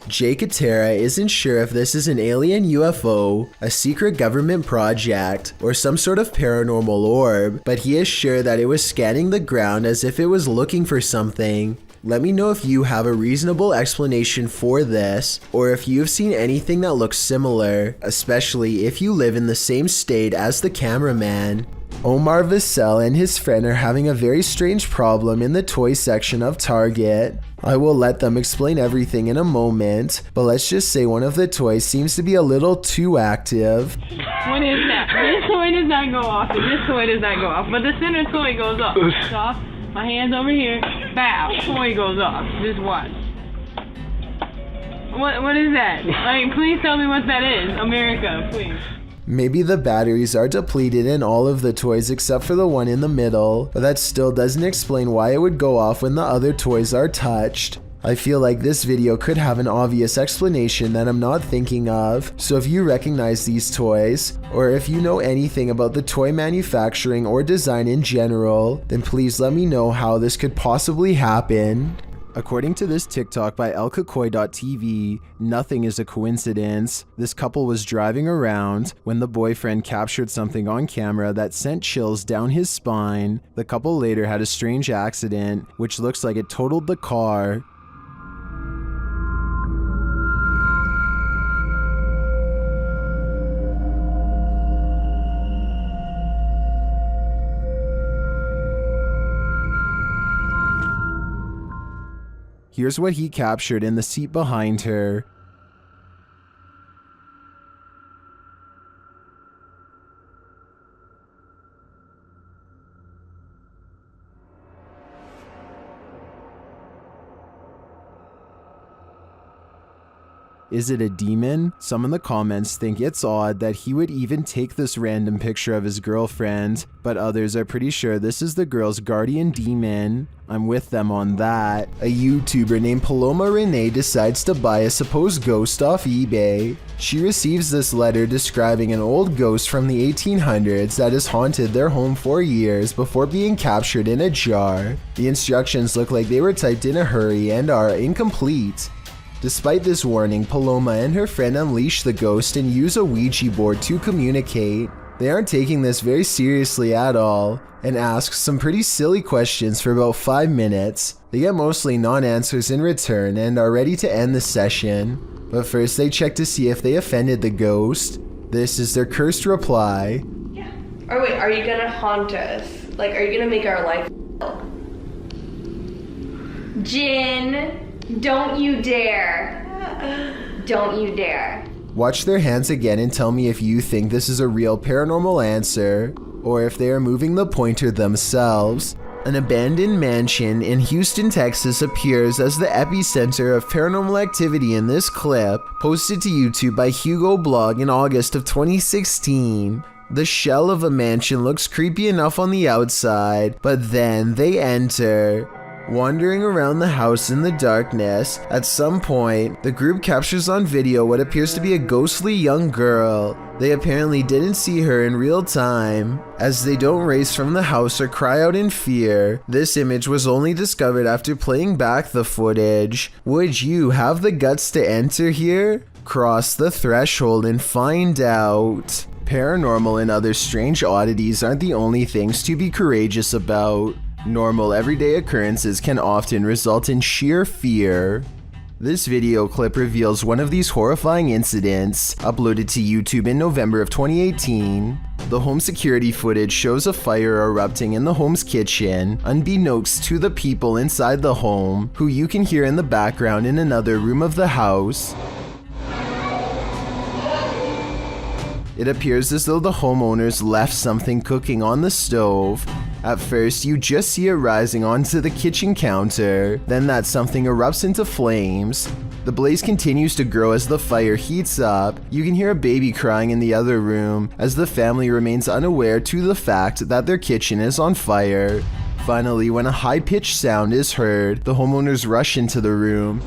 Jay Katera isn't sure if this is an alien UFO, a secret government project, or some sort of paranormal orb, but he is sure that it was scanning the ground as if it was looking for something. Let me know if you have a reasonable explanation for this, or if you've seen anything that looks similar, especially if you live in the same state as the cameraman. Omar Vassell and his friend are having a very strange problem in the toy section of Target. I will let them explain everything in a moment, but let's just say one of the toys seems to be a little too active. What is that? This toy does not go off, and this toy does not go off, but the center toy goes off. Off. My hand's over here. Bow. Toy goes off. Just watch. What is that? Like, please tell me what that is. America, please. Maybe the batteries are depleted in all of the toys except for the one in the middle, but that still doesn't explain why it would go off when the other toys are touched. I feel like this video could have an obvious explanation that I'm not thinking of, so if you recognize these toys, or if you know anything about the toy manufacturing or design in general, then please let me know how this could possibly happen. According to this TikTok by elkakoi.tv, nothing is a coincidence. This couple was driving around when the boyfriend captured something on camera that sent chills down his spine. The couple later had a strange accident, which looks like it totaled the car. Here's what he captured in the seat behind her. Is it a demon? Some in the comments think it's odd that he would even take this random picture of his girlfriend, but others are pretty sure this is the girl's guardian demon. I'm with them on that. A YouTuber named Paloma Renee decides to buy a supposed ghost off eBay. She receives this letter describing an old ghost from the 1800s that has haunted their home for years before being captured in a jar. The instructions look like they were typed in a hurry and are incomplete. Despite this warning, Paloma and her friend unleash the ghost and use a Ouija board to communicate. They aren't taking this very seriously at all, and ask some pretty silly questions for about 5 minutes. They get mostly non-answers in return and are ready to end the session. But first they check to see if they offended the ghost. This is their cursed reply. Yeah. Or wait, are you gonna haunt us? Like, are you gonna make our life hell? Jin, don't you dare. Don't you dare. Watch their hands again and tell me if you think this is a real paranormal answer, or if they are moving the pointer themselves. An abandoned mansion in Houston, Texas appears as the epicenter of paranormal activity in this clip, posted to YouTube by Hugo Blog in August of 2016. The shell of a mansion looks creepy enough on the outside, but then they enter. Wandering around the house in the darkness, at some point, the group captures on video what appears to be a ghostly young girl. They apparently didn't see her in real time, as they don't race from the house or cry out in fear. This image was only discovered after playing back the footage. Would you have the guts to enter here? Cross the threshold and find out. Paranormal and other strange oddities aren't the only things to be courageous about. Normal everyday occurrences can often result in sheer fear. This video clip reveals one of these horrifying incidents, uploaded to YouTube in November of 2018. The home security footage shows a fire erupting in the home's kitchen, unbeknownst to the people inside the home, who you can hear in the background in another room of the house. It appears as though the homeowners left something cooking on the stove. At first, you just see it rising onto the kitchen counter, then that something erupts into flames. The blaze continues to grow as the fire heats up. You can hear a baby crying in the other room, as the family remains unaware to the fact that their kitchen is on fire. Finally, when a high-pitched sound is heard, the homeowners rush into the room.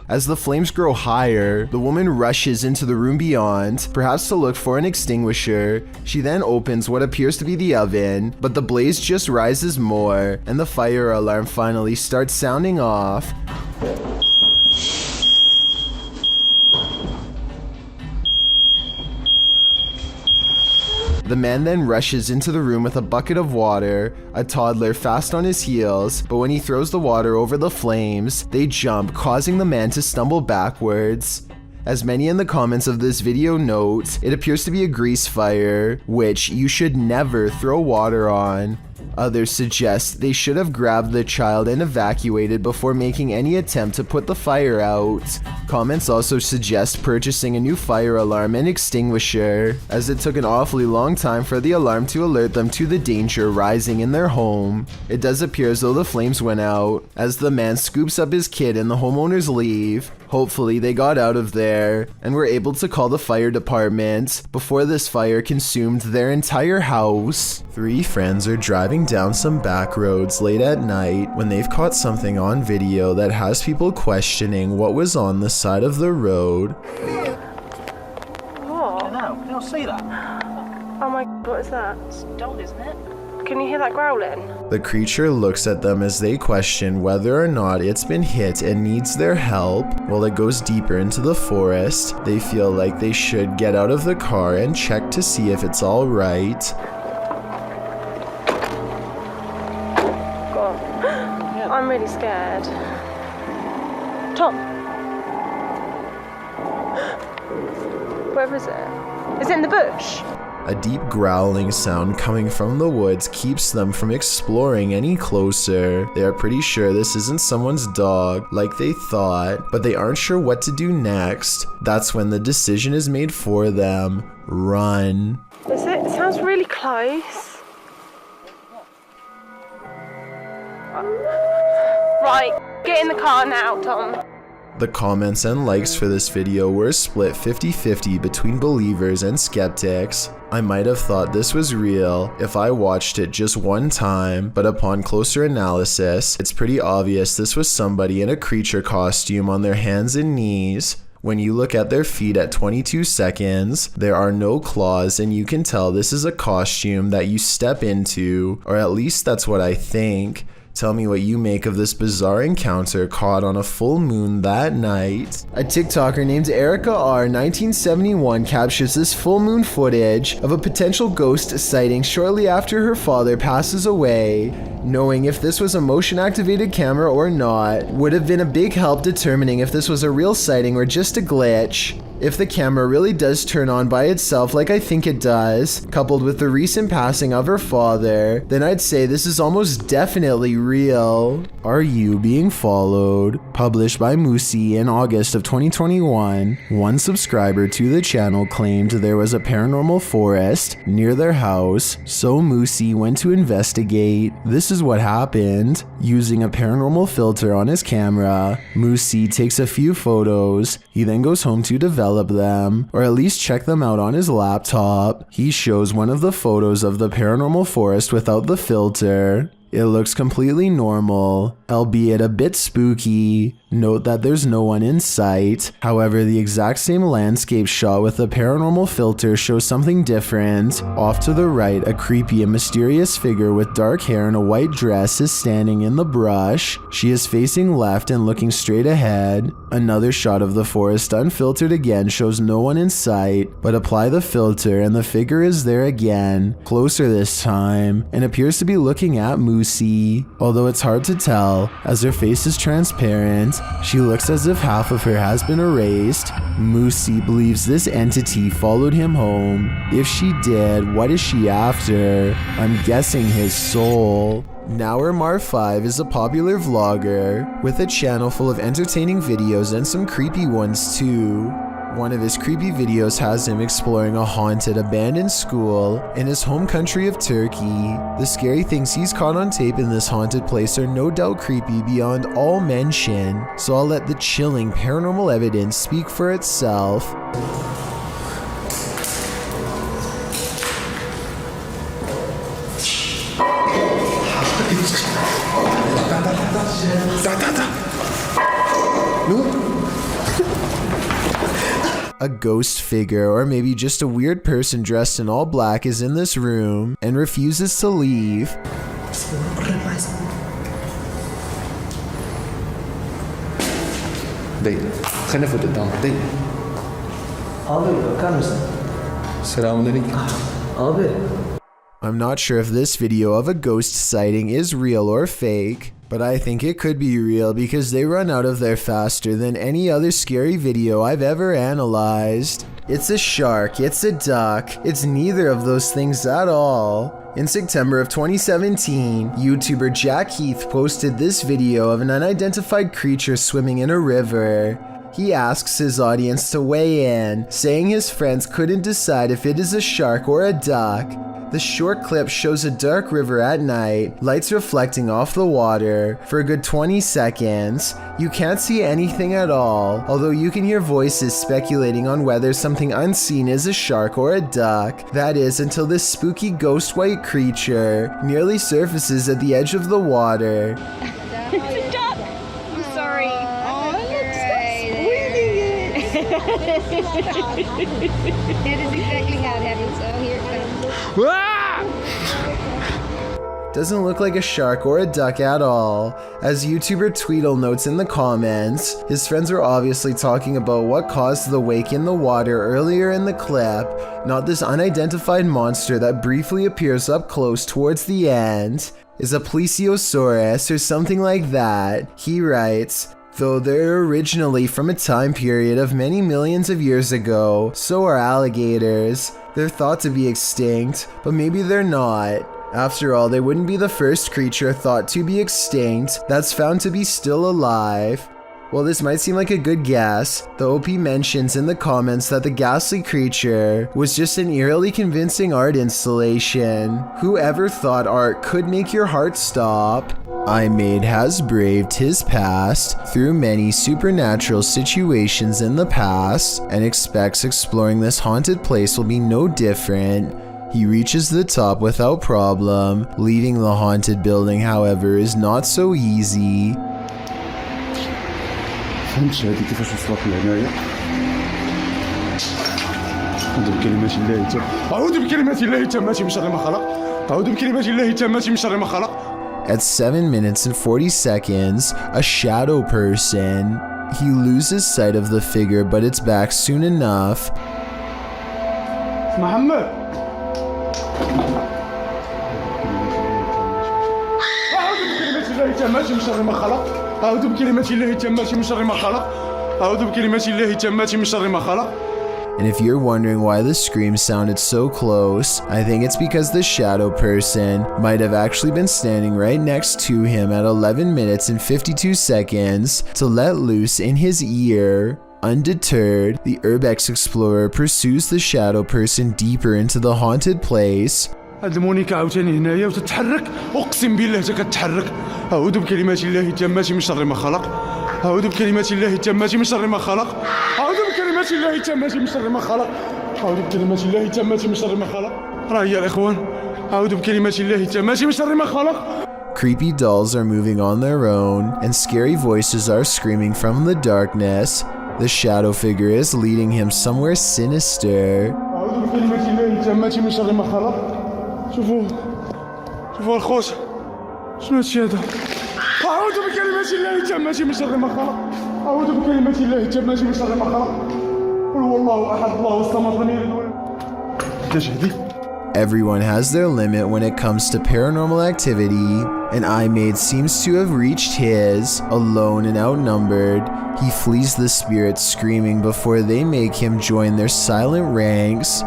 As the flames grow higher, the woman rushes into the room beyond, perhaps to look for an extinguisher. She then opens what appears to be the oven, but the blaze just rises more, and the fire alarm finally starts sounding off. The man then rushes into the room with a bucket of water, a toddler fast on his heels, but when he throws the water over the flames, they jump, causing the man to stumble backwards. As many in the comments of this video note, it appears to be a grease fire, which you should never throw water on. Others suggest they should have grabbed the child and evacuated before making any attempt to put the fire out. Comments also suggest purchasing a new fire alarm and extinguisher, as it took an awfully long time for the alarm to alert them to the danger rising in their home. It does appear as though the flames went out, as the man scoops up his kid and the homeowners leave. Hopefully they got out of there and were able to call the fire department before this fire consumed their entire house. 3 friends are driving down some back roads late at night when they've caught something on video that has people questioning what was on the side of the road. see that? Oh my god, what is that? It's a dog, isn't it? Can you hear that growling? The creature looks at them as they question whether or not it's been hit and needs their help. While it goes deeper into the forest, they feel like they should get out of the car and check to see if it's all right. God, I'm really scared. Tom, where is it? Is it in the bush? A deep growling sound coming from the woods keeps them from exploring any closer. They are pretty sure this isn't someone's dog, like they thought, but they aren't sure what to do next. That's when the decision is made for them. Run. Is it? It sounds really close. Right, get in the car now, Tom. The comments and likes for this video were split 50-50 between believers and skeptics. I might have thought this was real if I watched it just one time, but upon closer analysis, it's pretty obvious this was somebody in a creature costume on their hands and knees. When you look at their feet at 22 seconds, there are no claws, and you can tell this is a costume that you step into, or at least that's what I think. Tell me what you make of this bizarre encounter caught on a full moon that night. A TikToker named Erica R 1971 captures this full moon footage of a potential ghost sighting shortly after her father passes away. Knowing if this was a motion activated camera or not would have been a big help determining if this was a real sighting or just a glitch. If the camera really does turn on by itself like I think it does, coupled with the recent passing of her father, then I'd say this is almost definitely real. Are You Being Followed? Published by Moosey in August of 2021, one subscriber to the channel claimed there was a paranormal forest near their house, so Moosey went to investigate. This is what happened. Using a paranormal filter on his camera, Moosey takes a few photos. He then goes home to develop them, or at least check them out on his laptop. He shows one of the photos of the paranormal forest without the filter. It looks completely normal, albeit a bit spooky. Note that there's no one in sight. However, the exact same landscape shot with the paranormal filter shows something different. Off to the right, a creepy and mysterious figure with dark hair and a white dress is standing in the brush. She is facing left and looking straight ahead. Another shot of the forest unfiltered again shows no one in sight, but apply the filter and the figure is there again, closer this time, and appears to be looking at Moosey. Although it's hard to tell, as her face is transparent, she looks as if half of her has been erased. Moosey believes this entity followed him home. If she did, what is she after? I'm guessing his soul. NowRMar5 is a popular vlogger with a channel full of entertaining videos and some creepy ones too. One of his creepy videos has him exploring a haunted, abandoned school in his home country of Turkey. The scary things he's caught on tape in this haunted place are no doubt creepy beyond all mention, so I'll let the chilling paranormal evidence speak for itself. A ghost figure, or maybe just a weird person dressed in all black, is in this room and refuses to leave. Dayı, ga even de dan. Dayı. Abi bakar mısın? Selamünaleyküm. Abi. I'm not sure if this video of a ghost sighting is real or fake, but I think it could be real because they run out of there faster than any other scary video I've ever analyzed. It's a shark, it's a duck, it's neither of those things at all. In September of 2017, YouTuber Jack Heath posted this video of an unidentified creature swimming in a river. He asks his audience to weigh in, saying his friends couldn't decide if it is a shark or a duck. The short clip shows a dark river at night, lights reflecting off the water. For a good 20 seconds, you can't see anything at all, although you can hear voices speculating on whether something unseen is a shark or a duck. That is, until this spooky ghost white creature nearly surfaces at the edge of the water. It's a duck. I'm sorry. Oh, look, stop squeezing it. is exactly how it happened, so here it comes. Doesn't look like a shark or a duck at all. As YouTuber Tweedle notes in the comments, his friends were obviously talking about what caused the wake in the water earlier in the clip, not this unidentified monster that briefly appears up close towards the end. Is a plesiosaurus or something like that. He writes, though they're originally from a time period of many millions of years ago, so are alligators. They're thought to be extinct, but maybe they're not. After all, they wouldn't be the first creature thought to be extinct that's found to be still alive. While this might seem like a good guess, the OP mentions in the comments that the ghastly creature was just an eerily convincing art installation. Whoever thought art could make your heart stop? iMade has braved his past through many supernatural situations in the past and expects exploring this haunted place will be no different. He reaches the top without problem. Leaving the haunted building, however, is not so easy. فهمتش هذه كيفاش وصلت لهنايا. أعوذ بكلمات الله أعوذ بكلمات الله التامات من شر ما خلق. أعوذ بكلمات الله التامات من شر ما خلق. At 7 minutes and 40 seconds, a shadow person. He loses sight of the figure, but it's back soon enough. محمد. أعوذ بكلمات الله التامات من شر ما خلق. أعوذ بكلمات الله التامات من شر ما خلق. أعوذ بكلمات الله التامات من شر ما خلق. And if you're wondering why the scream sounded so close, I think it's because the shadow person might have actually been standing right next to him at 11 minutes and 52 seconds to let loose in his ear. Undeterred, the Urbex explorer pursues the shadow person deeper into the haunted place. هاد المونيكا عاوتاني هنايا وتتحرك اقسم بالله حتى كتحرك. اعوذ بكلمات الله التامات من شر ما خلق. اعوذ بكلمات الله التامات من شر ما خلق. اعوذ بكلمات الله التامات من شر ما خلق. اعوذ بكلمات الله التامات من شر ما خلق. راه هي الاخوان. اعوذ بكلمات الله التامات من شر ما خلق. Creepy dolls are moving on their own, and scary voices are screaming from the darkness. The shadow figure is leading him somewhere sinister. اعوذ بكلمات الله التامات من شر ما خلق. شوفوا الخوت شنو هادشي هذا. أعوذ بكلمات الله التامات من شر ما خلق. أعوذ بكلمات الله التامات من شر ما خلق. قل هو الله أحد الله الصمد لم يلد ولم يولد. Everyone has their limit when it comes to paranormal activity, and iMade seems to have reached his. Alone and outnumbered, he flees the spirits screaming before they make him join their silent ranks.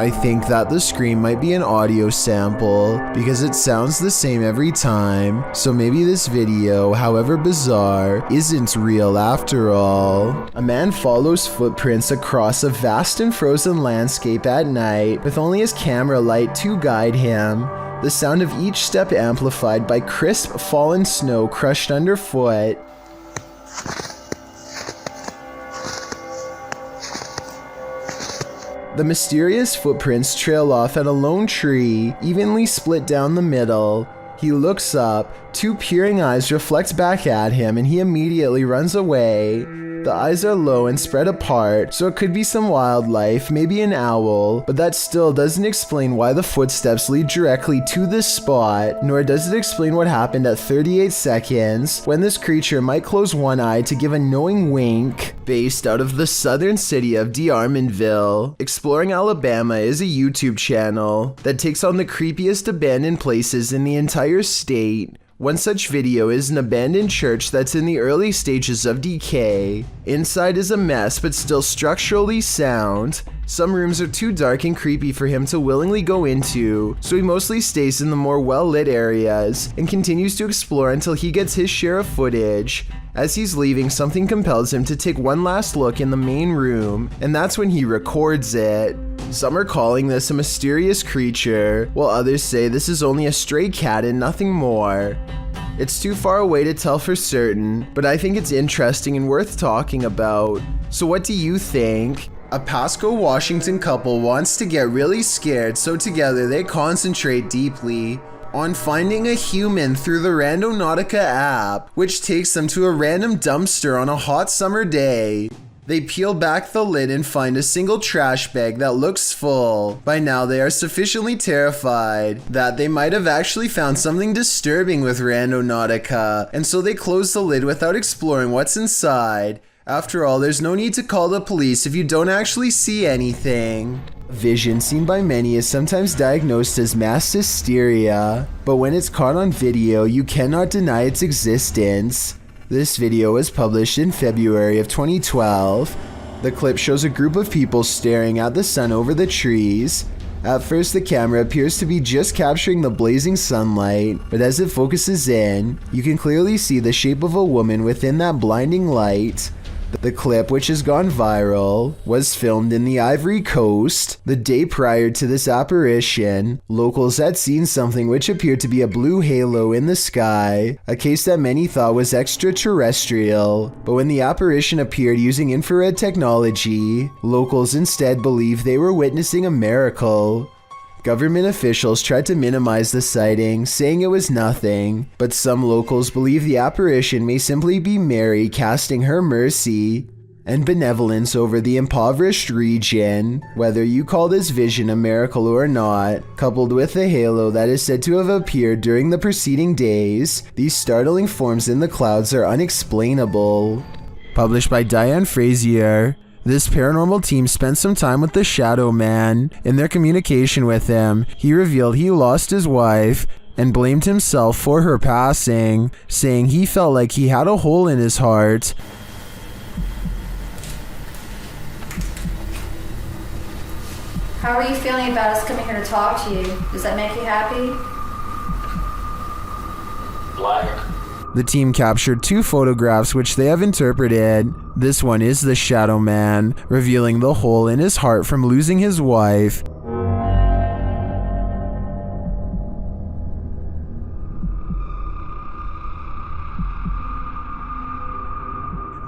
I think that the scream might be an audio sample because it sounds the same every time, so maybe this video, however bizarre, isn't real after all. A man follows footprints across a vast and frozen landscape at night with only his camera light to guide him. The sound of each step amplified by crisp fallen snow crushed underfoot. The mysterious footprints trail off at a lone tree, evenly split down the middle. He looks up, two peering eyes reflect back at him, and he immediately runs away. The eyes are low and spread apart, so it could be some wildlife, maybe an owl, but that still doesn't explain why the footsteps lead directly to this spot, nor does it explain what happened at 38 seconds, when this creature might close one eye to give a knowing wink. Based out of the southern city of D'Armanville, Exploring Alabama is a YouTube channel that takes on the creepiest abandoned places in the entire state. One such video is an abandoned church that's in the early stages of decay. Inside is a mess but still structurally sound. Some rooms are too dark and creepy for him to willingly go into, so he mostly stays in the more well-lit areas and continues to explore until he gets his share of footage. As he's leaving, something compels him to take one last look in the main room, and that's when he records it. Some are calling this a mysterious creature, while others say this is only a stray cat and nothing more. It's too far away to tell for certain, but I think it's interesting and worth talking about. So what do you think? A Pasco, Washington couple wants to get really scared, so together they concentrate deeply on finding a human through the Randonautica app, which takes them to a random dumpster on a hot summer day. They peel back the lid and find a single trash bag that looks full. By now, they are sufficiently terrified that they might have actually found something disturbing with Randonautica, and so they close the lid without exploring what's inside. After all, there's no need to call the police if you don't actually see anything. Vision seen by many is sometimes diagnosed as mass hysteria, but when it's caught on video, you cannot deny its existence. This video was published in February of 2012. The clip shows a group of people staring at the sun over the trees. At first, the camera appears to be just capturing the blazing sunlight, but as it focuses in, you can clearly see the shape of a woman within that blinding light. The clip, which has gone viral, was filmed in the Ivory Coast. The day prior to this apparition, locals had seen something which appeared to be a blue halo in the sky, a case that many thought was extraterrestrial. But when the apparition appeared using infrared technology, locals instead believed they were witnessing a miracle. Government officials tried to minimize the sighting, saying it was nothing, but some locals believe the apparition may simply be Mary casting her mercy and benevolence over the impoverished region. Whether you call this vision a miracle or not, coupled with the halo that is said to have appeared during the preceding days, these startling forms in the clouds are unexplainable. Published by Diane Frazier. This paranormal team spent some time with the Shadow Man. In their communication with him, he revealed he lost his wife and blamed himself for her passing, saying he felt like he had a hole in his heart. How are you feeling about us coming here to talk to you? Does that make you happy? Black. The team captured 2 photographs which they have interpreted. This one is the Shadow Man, revealing the hole in his heart from losing his wife.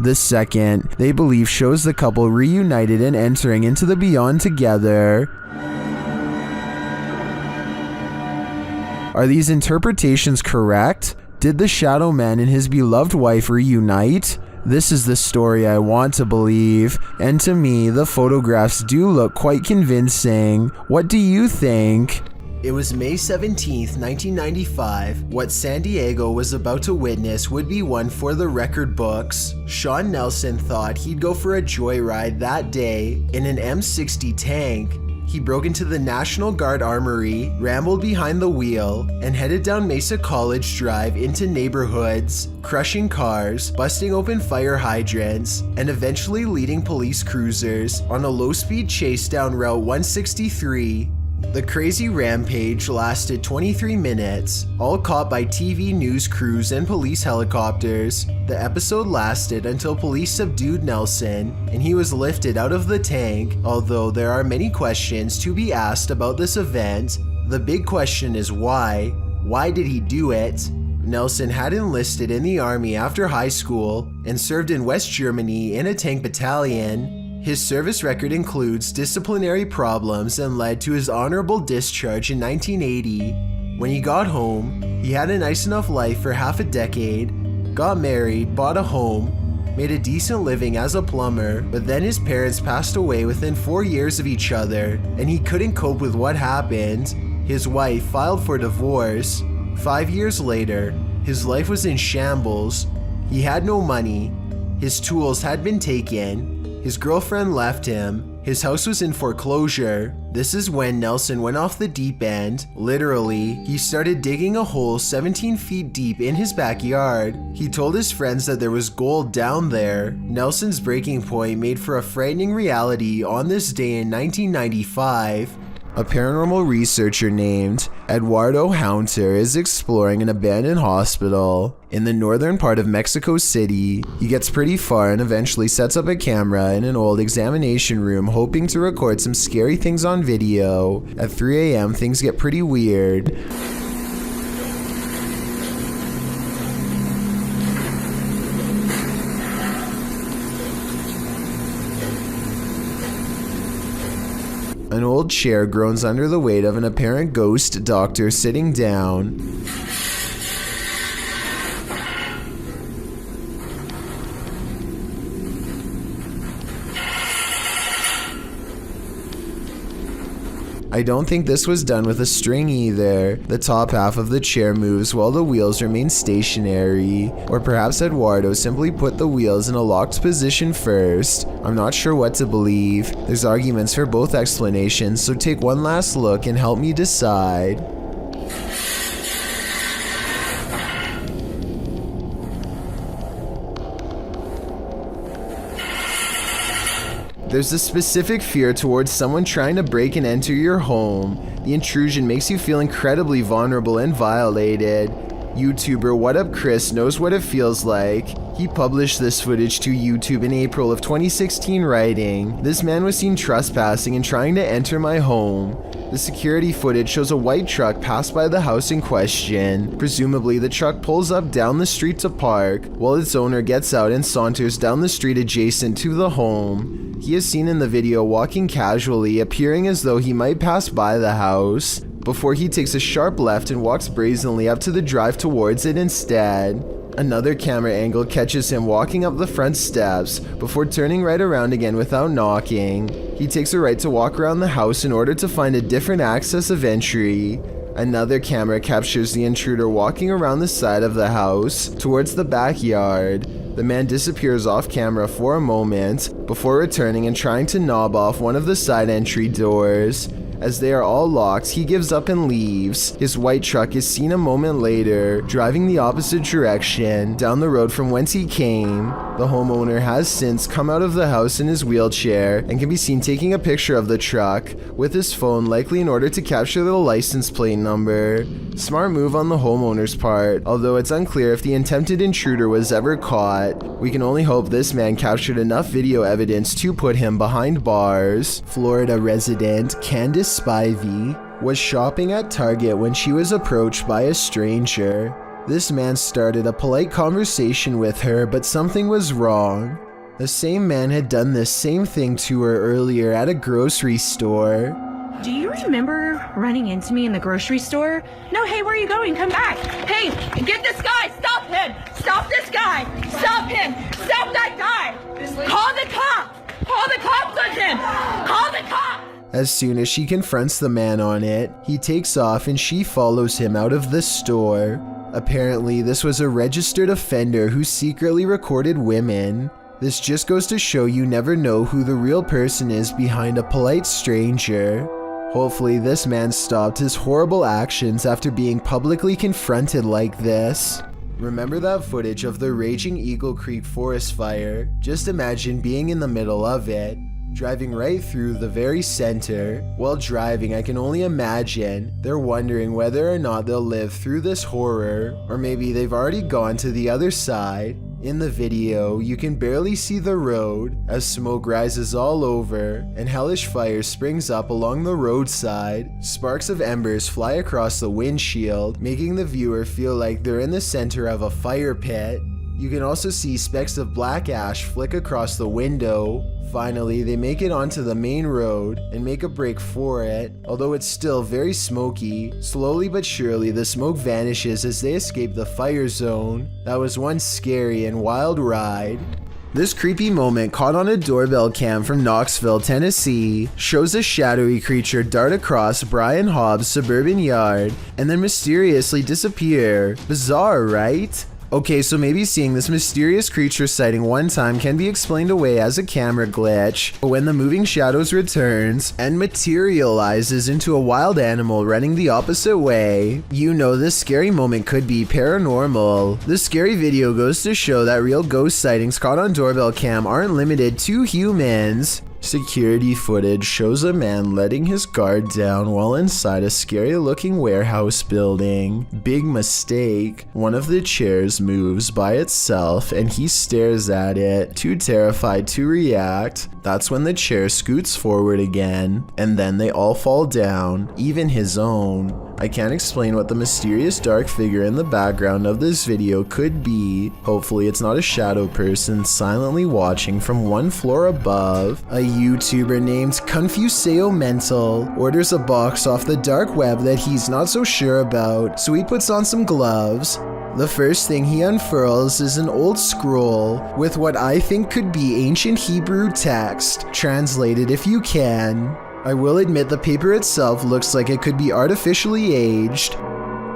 The second, they believe, shows the couple reunited and entering into the beyond together. Are these interpretations correct? Did the Shadow Man and his beloved wife reunite? This is the story I want to believe, and to me, the photographs do look quite convincing. What do you think? It was May 17th, 1995. What San Diego was about to witness would be one for the record books. Shawn Nelson thought he'd go for a joyride that day in an M60 tank. He broke into the National Guard Armory, rambled behind the wheel, and headed down Mesa College Drive into neighborhoods, crushing cars, busting open fire hydrants, and eventually leading police cruisers on a low-speed chase down Route 163. The crazy rampage lasted 23 minutes, all caught by TV news crews and police helicopters. The episode lasted until police subdued Nelson and he was lifted out of the tank. Although there are many questions to be asked about this event, the big question is why? Why did he do it? Nelson had enlisted in the army after high school and served in West Germany in a tank battalion. His service record includes disciplinary problems and led to his honorable discharge in 1980. When he got home, he had a nice enough life for half a decade, got married, bought a home, made a decent living as a plumber, but then his parents passed away within 4 years of each other, and he couldn't cope with what happened. His wife filed for divorce. 5 years later, his life was in shambles. He had no money, his tools had been taken, his girlfriend left him, his house was in foreclosure. This is when Nelson went off the deep end. Literally, he started digging a hole 17 feet deep in his backyard. He told his friends that there was gold down there. Nelson's breaking point made for a frightening reality on this day in 1995. A paranormal researcher named Eduardo Haunter is exploring an abandoned hospital in the northern part of Mexico City. He gets pretty far and eventually sets up a camera in an old examination room, hoping to record some scary things on video. At 3 a.m., things get pretty weird. An old chair groans under the weight of an apparent ghost doctor sitting down. I don't think this was done with a string either. The top half of the chair moves while the wheels remain stationary. Or perhaps Eduardo simply put the wheels in a locked position first. I'm not sure what to believe. There's arguments for both explanations, so take one last look and help me decide. There's a specific fear towards someone trying to break and enter your home. The intrusion makes you feel incredibly vulnerable and violated. YouTuber What Up Chris knows what it feels like. He published this footage to YouTube in April of 2016 writing, "This man was seen trespassing and trying to enter my home." The security footage shows a white truck pass by the house in question. Presumably, the truck pulls up down the street to park, while its owner gets out and saunters down the street adjacent to the home. He is seen in the video walking casually, appearing as though he might pass by the house, before he takes a sharp left and walks brazenly up to the drive towards it instead. Another camera angle catches him walking up the front steps before turning right around again without knocking. He takes a right to walk around the house in order to find a different access of entry. Another camera captures the intruder walking around the side of the house towards the backyard. The man disappears off camera for a moment before returning and trying to knob off one of the side entry doors. As they are all locked, he gives up and leaves. His white truck is seen a moment later, driving the opposite direction, down the road from whence he came. The homeowner has since come out of the house in his wheelchair and can be seen taking a picture of the truck with his phone, likely in order to capture the license plate number. Smart move on the homeowner's part, although it's unclear if the attempted intruder was ever caught. We can only hope this man captured enough video evidence to put him behind bars. Florida resident Candace Spivey was shopping at Target when she was approached by a stranger. This man started a polite conversation with her, but something was wrong. The same man had done this same thing to her earlier at a grocery store. Do you remember running into me in the grocery store? No, hey, where are you going? Come back. Hey, get this guy. Stop him. Stop this guy. Stop him. Stop that guy. Call the cops. Call the cops on him. Call the cops. As soon as she confronts the man on it, he takes off and she follows him out of the store. Apparently, this was a registered offender who secretly recorded women. This just goes to show you never know who the real person is behind a polite stranger. Hopefully, this man stopped his horrible actions after being publicly confronted like this. Remember that footage of the raging Eagle Creek forest fire? Just imagine being in the middle of it, driving right through the very center. While driving, I can only imagine they're wondering whether or not they'll live through this horror, or maybe they've already gone to the other side. In the video, you can barely see the road as smoke rises all over and hellish fire springs up along the roadside. Sparks of embers fly across the windshield, making the viewer feel like they're in the center of a fire pit. You can also see specks of black ash flick across the window. Finally, they make it onto the main road and make a break for it. Although it's still very smoky, slowly but surely the smoke vanishes as they escape the fire zone. That was one scary and wild ride. This creepy moment, caught on a doorbell cam from Knoxville, Tennessee, shows a shadowy creature dart across Brian Hobbs' suburban yard and then mysteriously disappear. Bizarre, right? Okay, so maybe seeing this mysterious creature sighting one time can be explained away as a camera glitch, but when the moving shadows returns and materializes into a wild animal running the opposite way, you know this scary moment could be paranormal. This scary video goes to show that real ghost sightings caught on doorbell cam aren't limited to humans. Security footage shows a man letting his guard down while inside a scary looking warehouse building. Big mistake. One of the chairs moves by itself and he stares at it, too terrified to react. That's when the chair scoots forward again, and then they all fall down, even his own. I can't explain what the mysterious dark figure in the background of this video could be. Hopefully it's not a shadow person silently watching from one floor above. A YouTuber named Confuseo Mental orders a box off the dark web that he's not so sure about, so he puts on some gloves. The first thing he unfurls is an old scroll with what I think could be ancient Hebrew text. Translate it if you can. I will admit the paper itself looks like it could be artificially aged,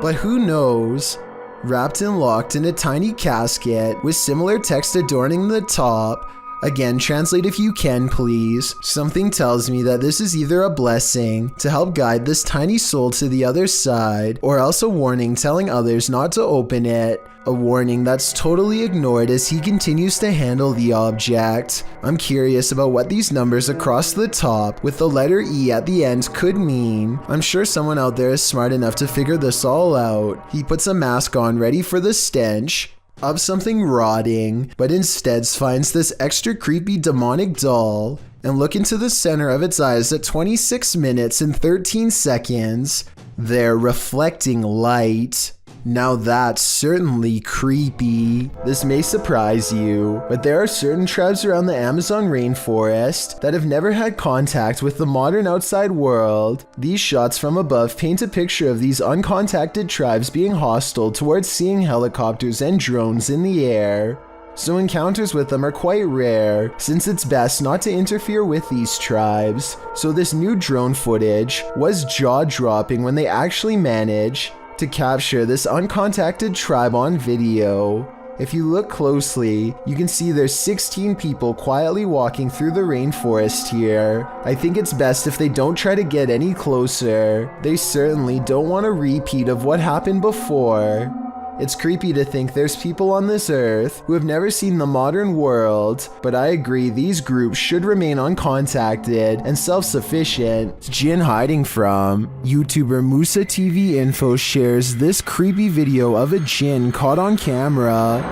but who knows? Wrapped and locked in a tiny casket with similar text adorning the top. Again, translate if you can, please. Something tells me that this is either a blessing to help guide this tiny soul to the other side, or else a warning telling others not to open it. A warning that's totally ignored as he continues to handle the object. I'm curious about what these numbers across the top with the letter E at the end could mean. I'm sure someone out there is smart enough to figure this all out. He puts a mask on ready for the stench of something rotting, but instead finds this extra creepy demonic doll and look into the center of its eyes at 26 minutes and 13 seconds. They're reflecting light. Now that's certainly creepy. This may surprise you, but there are certain tribes around the Amazon rainforest that have never had contact with the modern outside world. These shots from above paint a picture of these uncontacted tribes being hostile towards seeing helicopters and drones in the air. So encounters with them are quite rare, since it's best not to interfere with these tribes. So this new drone footage was jaw-dropping when they actually managed to capture this uncontacted tribe on video. If you look closely, you can see there's 16 people quietly walking through the rainforest here. I think it's best if they don't try to get any closer. They certainly don't want a repeat of what happened before. It's creepy to think there's people on this earth who have never seen the modern world, but I agree these groups should remain uncontacted and self-sufficient. Jinn hiding from. YouTuber Musa TV Info shares this creepy video of a jinn caught on camera.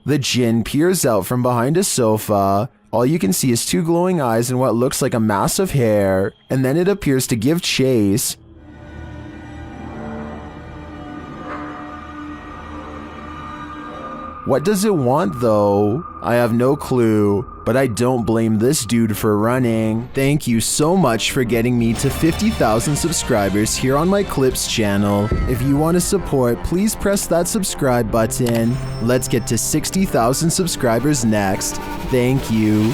The jinn peers out from behind a sofa. All you can see is two glowing eyes and what looks like a mass of hair, and then it appears to give chase. What does it want though? I have no clue, but I don't blame this dude for running. Thank you so much for getting me to 50,000 subscribers here on my Clips channel. If you want to support, please press that subscribe button. Let's get to 60,000 subscribers next. Thank you.